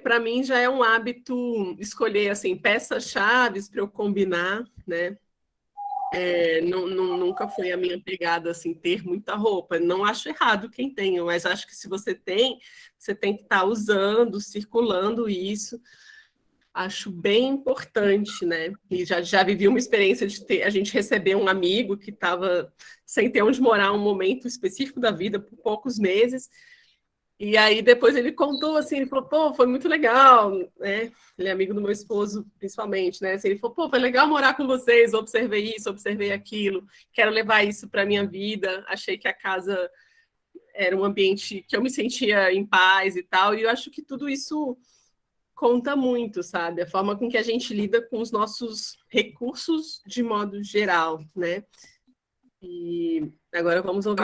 para mim já é um hábito escolher assim, peças-chave para eu combinar, né? Nunca foi a minha pegada assim, ter muita roupa. Não acho errado quem tem, mas acho que se você tem que estar usando, circulando isso. Acho bem importante, né? E já vivi uma experiência de a gente receber um amigo que estava sem ter onde morar um momento específico da vida, por poucos meses. E aí depois ele contou assim, ele falou, pô, foi muito legal, né? Ele é amigo do meu esposo, principalmente, né? Assim, ele falou, pô, foi legal morar com vocês, observei isso, observei aquilo, quero levar isso para a minha vida, achei que a casa era um ambiente que eu me sentia em paz e tal, e eu acho que tudo isso conta muito, sabe? A forma com que a gente lida com os nossos recursos de modo geral, né? E agora vamos ouvir.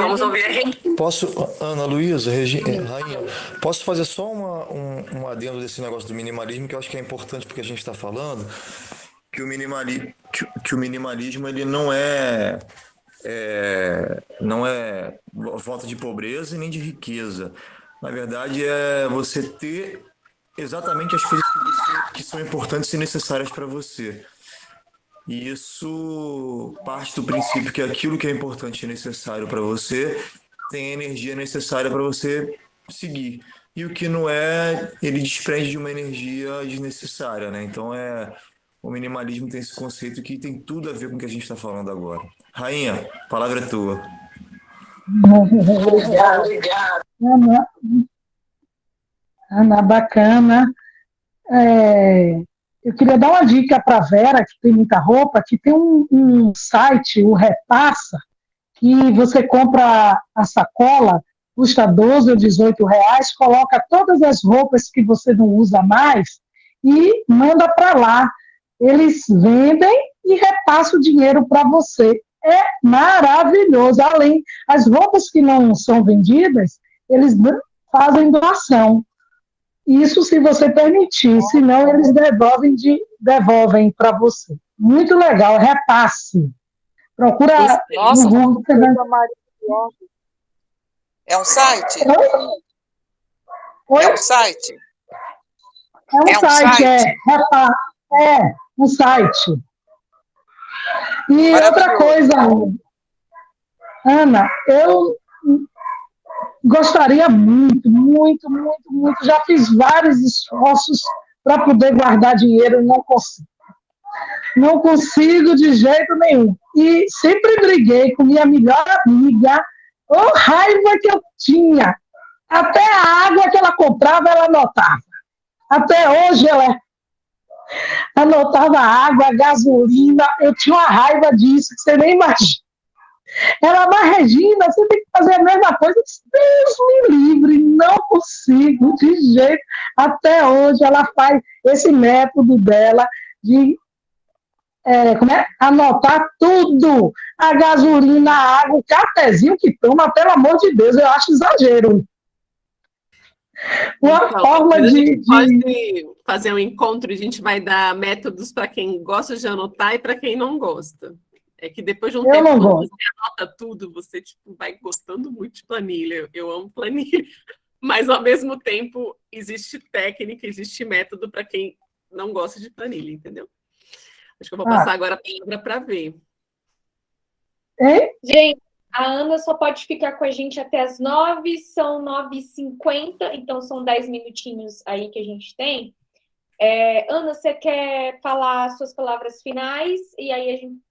Posso, Ana Luísa, Rainha, posso fazer só um adendo desse negócio do minimalismo, que eu acho que é importante porque a gente está falando que o minimalismo ele não é falta de pobreza e nem de riqueza. Na verdade, é você ter exatamente as coisas que são importantes e necessárias para você. E isso parte do princípio que aquilo que é importante e necessário para você tem a energia necessária para você seguir. E o que não é, ele desprende de uma energia desnecessária, né? Então, o minimalismo tem esse conceito que tem tudo a ver com o que a gente está falando agora. Rainha, a palavra é tua. Obrigado. Ana, bacana. Eu queria dar uma dica para a Vera, que tem muita roupa, que tem um site, o Repassa, que você compra a sacola, custa 12 ou 18 reais, coloca todas as roupas que você não usa mais e manda para lá. Eles vendem e repassam o dinheiro para você. É maravilhoso. Além, as roupas que não são vendidas, eles fazem doação. Isso se você permitir, senão eles devolvem para você. Muito legal, Repasse. Procura Nossa, no Google. é um site? Oi? É um site? É um site, Repasse. É um site. E outra coisa, Ana, eu gostaria muito, muito, muito, muito. Já fiz vários esforços para poder guardar dinheiro e não consigo. Não consigo de jeito nenhum. E sempre briguei com minha melhor amiga, ô raiva que eu tinha. Até a água que ela comprava, ela anotava. Até hoje ela anotava a água, a gasolina. Eu tinha uma raiva disso, que você nem imagina. Ela, mas Regina, você tem que fazer a mesma coisa. Deus me livre, não consigo, de jeito. Até hoje ela faz esse método dela de como é? Anotar tudo. A gasolina, a água, o cafezinho que toma, pelo amor de Deus, eu acho exagero. Uma Então, forma depois a gente de pode fazer um encontro, a gente vai dar métodos para quem gosta de anotar e para quem não gosta. É que depois de um Eu tempo, não quando gosto. você anota tudo, você tipo, vai gostando muito de planilha. Eu amo planilha, mas ao mesmo tempo existe técnica, existe método para quem não gosta de planilha, entendeu? Acho que eu vou passar agora a palavra para ver. Hein? Gente, a Ana só pode ficar com a gente até as 9, são 9h50, então são 10 minutinhos aí que a gente tem. Ana, você quer falar suas palavras finais? E aí a gente...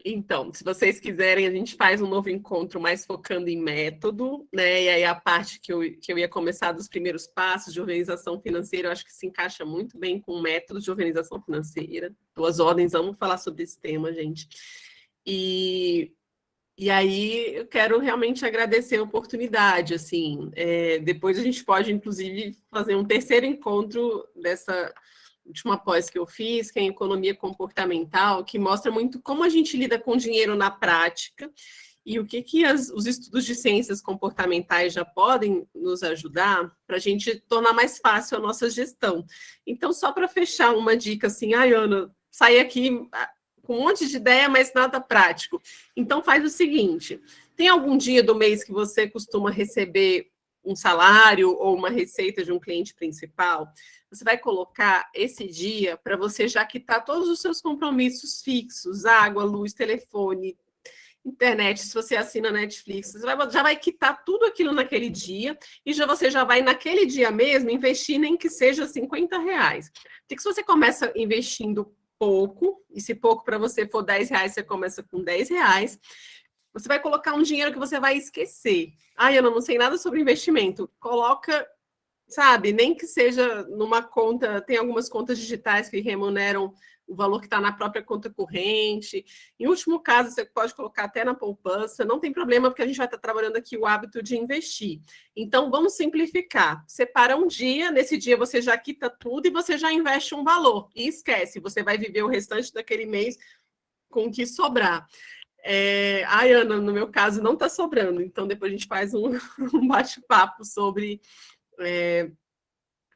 Então, se vocês quiserem, a gente faz um novo encontro mais focando em método, né? E aí a parte que eu ia começar dos primeiros passos de organização financeira, eu acho que se encaixa muito bem com métodos de organização financeira. 2 ordens, vamos falar sobre esse tema, gente. E aí eu quero realmente agradecer a oportunidade, assim, depois a gente pode, inclusive, fazer um terceiro encontro dessa última pós que eu fiz, que é em economia comportamental, que mostra muito como a gente lida com dinheiro na prática e o que os estudos de ciências comportamentais já podem nos ajudar para a gente tornar mais fácil a nossa gestão. Então, só para fechar uma dica assim, Ana, sai aqui com um monte de ideia, mas nada prático. Então, faz o seguinte, tem algum dia do mês que você costuma receber um salário ou uma receita de um cliente principal? Você vai colocar esse dia para você já quitar todos os seus compromissos fixos, água, luz, telefone, internet, se você assina Netflix, você já vai quitar tudo aquilo naquele dia e você já vai naquele dia mesmo investir nem que seja R$50. Porque se você começa investindo pouco, e se pouco para você for R$10, você começa com R$10, você vai colocar um dinheiro que você vai esquecer. Eu não sei nada sobre investimento. Coloca, sabe, nem que seja numa conta, tem algumas contas digitais que remuneram o valor que está na própria conta corrente. Em último caso, você pode colocar até na poupança, não tem problema, porque a gente vai estar trabalhando aqui o hábito de investir. Então, vamos simplificar. Separa um dia, nesse dia você já quita tudo e você já investe um valor. E esquece, você vai viver o restante daquele mês com o que sobrar. Ana, no meu caso, não está sobrando, então depois a gente faz um bate-papo sobre...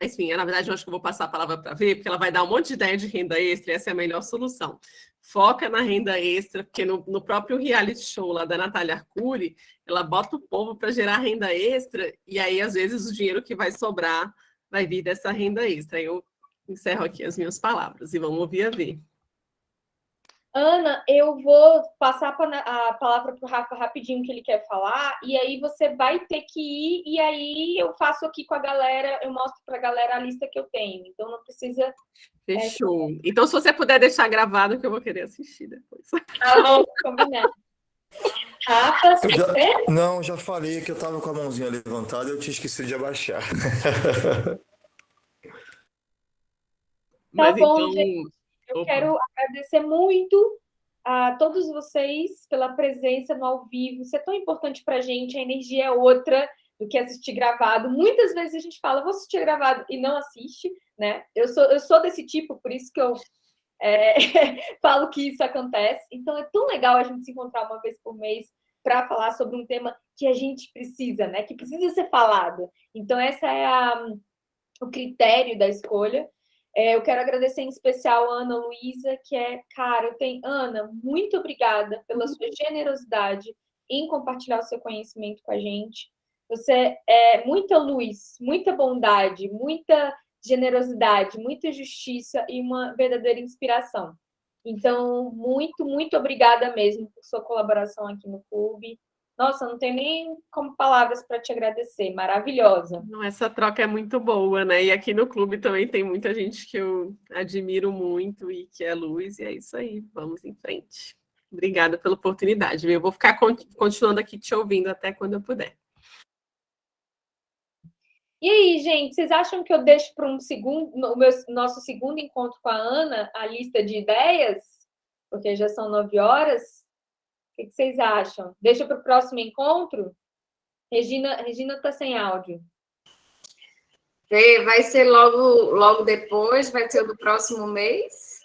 Enfim, na verdade, eu acho que eu vou passar a palavra para ver, porque ela vai dar um monte de ideia de renda extra, e essa é a melhor solução. Foca na renda extra, porque no próprio reality show lá da Natália Arcuri, ela bota o povo para gerar renda extra, e aí, às vezes, o dinheiro que vai sobrar vai vir dessa renda extra. Eu encerro aqui as minhas palavras, e vamos ouvir a ver. Ana, eu vou passar a palavra para o Rafa rapidinho que ele quer falar, e aí você vai ter que ir, e aí eu faço aqui com a galera, eu mostro para a galera a lista que eu tenho, então não precisa... Fechou. Então, se você puder deixar gravado, que eu vou querer assistir depois. Tá bom, combinado. Rafa, Não, já falei que eu estava com a mãozinha levantada, eu tinha esquecido de abaixar. Tá bom, então... gente. Eu quero agradecer muito a todos vocês pela presença no ao vivo. Isso é tão importante para a gente, a energia é outra do que assistir gravado. Muitas vezes a gente fala, vou assistir gravado e não assiste, né? Eu sou desse tipo, por isso que eu falo que isso acontece. Então é tão legal a gente se encontrar uma vez por mês para falar sobre um tema que a gente precisa, né? Que precisa ser falado. Então esse é o critério da escolha. Eu quero agradecer em especial a Ana Luísa, que Ana, muito obrigada pela sua generosidade em compartilhar o seu conhecimento com a gente. Você é muita luz, muita bondade, muita generosidade, muita justiça e uma verdadeira inspiração. Então, muito, muito obrigada mesmo por sua colaboração aqui no clube. Nossa, não tem nem como palavras para te agradecer, maravilhosa. Essa troca é muito boa, né? E aqui no clube também tem muita gente que eu admiro muito e que é luz, e é isso aí, vamos em frente. Obrigada pela oportunidade, viu? Eu vou ficar continuando aqui te ouvindo até quando eu puder. E aí, gente, vocês acham que eu deixo para nosso segundo encontro com a Ana a lista de ideias? Porque já são 9 horas. O que vocês acham? Deixa para o próximo encontro? Regina está sem áudio. Vai ser logo depois? Vai ser o do próximo mês?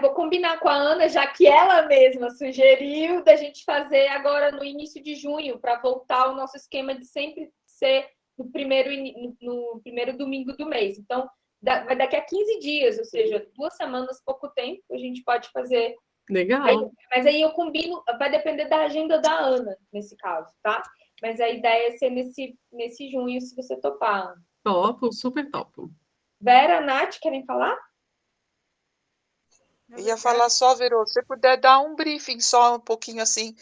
Vou combinar com a Ana, já que ela mesma sugeriu da gente fazer agora no início de junho, para voltar ao nosso esquema de sempre ser no primeiro domingo do mês. Então, vai daqui a 15 dias, ou seja, 2 semanas, pouco tempo, a gente pode fazer. Legal. Mas aí eu combino, vai depender da agenda da Ana, nesse caso, tá? Mas a ideia é ser nesse junho, se você topar, Ana. Topo, super topo. Vera, Nath, querem falar? Ia falar só, Verô, se você puder dar um briefing só um pouquinho assim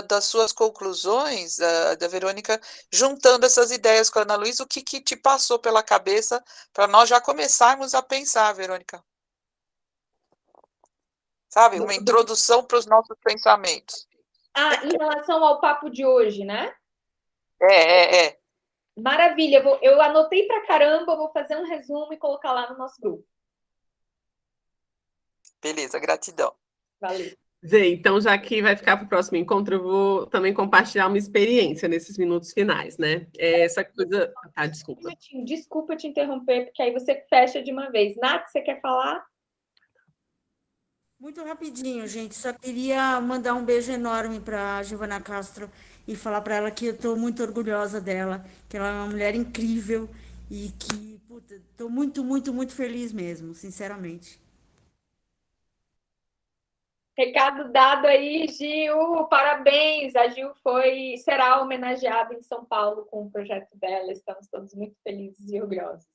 das suas conclusões, da Verônica, juntando essas ideias com a Ana Luísa, o que te passou pela cabeça para nós já começarmos a pensar, Verônica? Sabe, uma introdução para os nossos pensamentos. Em relação ao papo de hoje, né? É. Maravilha, eu anotei pra caramba, vou fazer um resumo e colocar lá no nosso grupo. Beleza, gratidão. Valeu. Zê, então, já que vai ficar para o próximo encontro, eu vou também compartilhar uma experiência nesses minutos finais, né? Essa coisa... desculpa. Desculpa te interromper, porque aí você fecha de uma vez. Nath, você quer falar? Muito rapidinho, gente. Só queria mandar um beijo enorme para a Giovana Castro e falar para ela que eu estou muito orgulhosa dela, que ela é uma mulher incrível e que, estou muito, muito, muito feliz mesmo, sinceramente. Recado dado aí, Gil. Parabéns. A Gil será homenageada em São Paulo com o projeto dela. Estamos todos muito felizes e orgulhosos.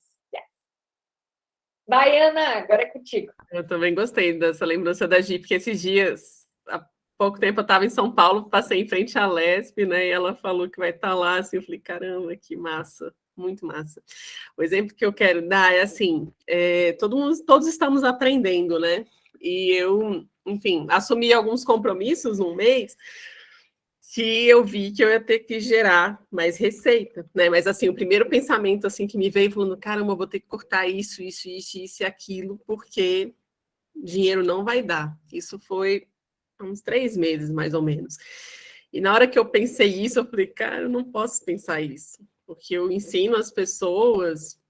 Vai, Ana, agora é contigo. Eu também gostei dessa lembrança da Gi, porque esses dias, há pouco tempo, eu estava em São Paulo, passei em frente à Lesp, né? E ela falou que vai estar lá, assim, eu falei, caramba, que massa, muito massa. O exemplo que eu quero dar é assim, todos estamos aprendendo, né? E eu, enfim, assumi alguns compromissos um mês que eu vi que eu ia ter que gerar mais receita, né? Mas, assim, o primeiro pensamento, assim, que me veio falando, caramba, eu vou ter que cortar isso e aquilo, porque dinheiro não vai dar. Isso foi há uns 3 meses, mais ou menos. E na hora que eu pensei isso, eu falei, cara, eu não posso pensar isso, porque eu ensino as pessoas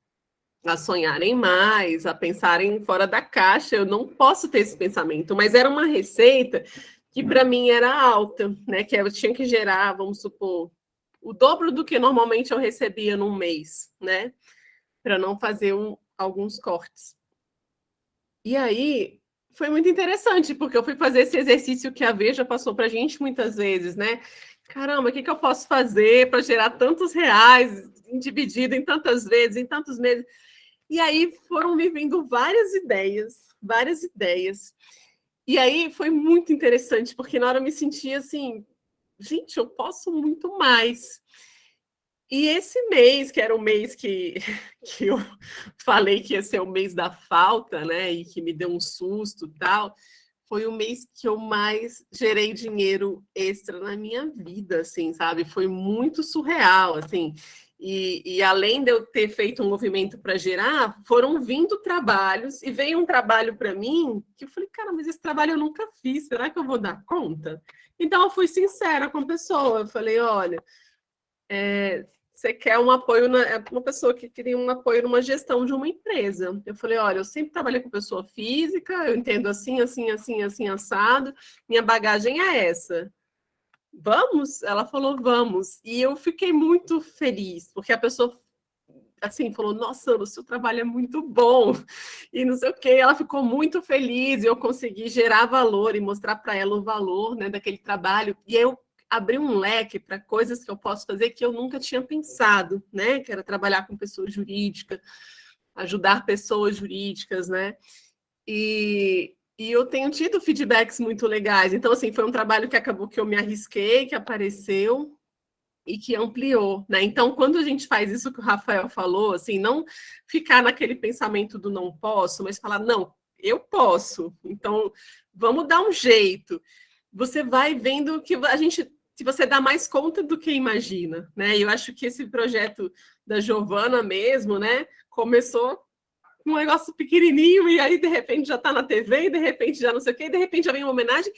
a sonharem mais, a pensarem fora da caixa, eu não posso ter esse pensamento, mas era uma receita que para mim era alta, né? Que eu tinha que gerar, vamos supor, o dobro do que normalmente eu recebia num mês, né? Para não fazer alguns cortes. E aí foi muito interessante, porque eu fui fazer esse exercício que a Veja passou para a gente muitas vezes, né? Caramba, o que eu posso fazer para gerar tantos reais, dividido em tantas vezes, em tantos meses? E aí foram me vindo várias ideias. E aí foi muito interessante, porque na hora eu me sentia assim, gente, eu posso muito mais. E esse mês, que era o mês que eu falei que ia ser o mês da falta, né? E que me deu um susto e tal, foi o mês que eu mais gerei dinheiro extra na minha vida, assim, sabe? Foi muito surreal, assim. E além de eu ter feito um movimento para gerar, foram vindo trabalhos, e veio um trabalho para mim que eu falei, cara, mas esse trabalho eu nunca fiz, será que eu vou dar conta? Então eu fui sincera com a pessoa, eu falei, olha, você quer um apoio, uma pessoa que queria um apoio numa gestão de uma empresa. Eu falei, olha, eu sempre trabalhei com pessoa física, eu entendo assim, assado, minha bagagem é essa. Vamos? Ela falou, vamos. E eu fiquei muito feliz, porque a pessoa, assim, falou, nossa, o seu trabalho é muito bom, e não sei o quê. Ela ficou muito feliz, e eu consegui gerar valor e mostrar para ela o valor, né, daquele trabalho. E eu abri um leque para coisas que eu posso fazer que eu nunca tinha pensado, né, que era trabalhar com pessoa jurídica, ajudar pessoas jurídicas, né, e eu tenho tido feedbacks muito legais. Então, assim, foi um trabalho que acabou que eu me arrisquei, que apareceu e que ampliou, né? Então, quando a gente faz isso que o Rafael falou, assim, não ficar naquele pensamento do não posso, mas falar, não, eu posso. Então, vamos dar um jeito. Você vai vendo que se você dá mais conta do que imagina, né? E eu acho que esse projeto da Giovana mesmo, né, começou um negócio pequenininho, e aí, de repente, já está na TV, e de repente já não sei o quê, e de repente já vem uma homenagem,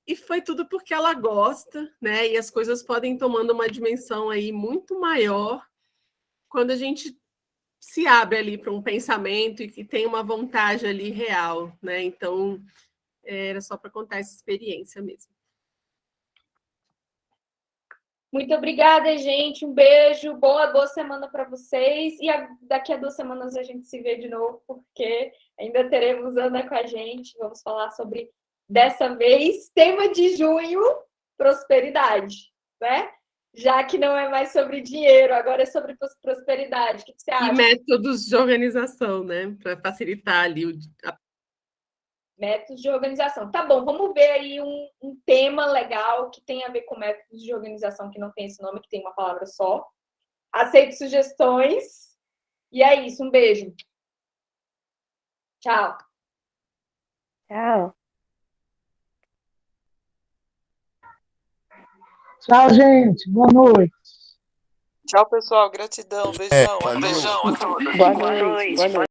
e foi tudo porque ela gosta, né? E as coisas podem tomando uma dimensão aí muito maior quando a gente se abre ali para um pensamento e que tem uma vontade ali real, né? Então, era só para contar essa experiência mesmo. Muito obrigada, gente. Um beijo. Boa semana para vocês. E daqui a 2 semanas a gente se vê de novo, porque ainda teremos Ana com a gente. Vamos falar sobre, dessa vez, tema de junho, prosperidade, né? Já que não é mais sobre dinheiro, agora é sobre prosperidade. O que você acha? E métodos de organização, né? Para facilitar ali métodos de organização. Tá bom, vamos ver aí um tema legal que tem a ver com métodos de organização, que não tem esse nome, que tem uma palavra só. Aceito sugestões. E é isso, um beijo. Tchau. Tchau. Tchau, gente. Boa noite. Tchau, pessoal. Gratidão. Beijão. valeu. Beijão a todos. Boa noite. Boa noite.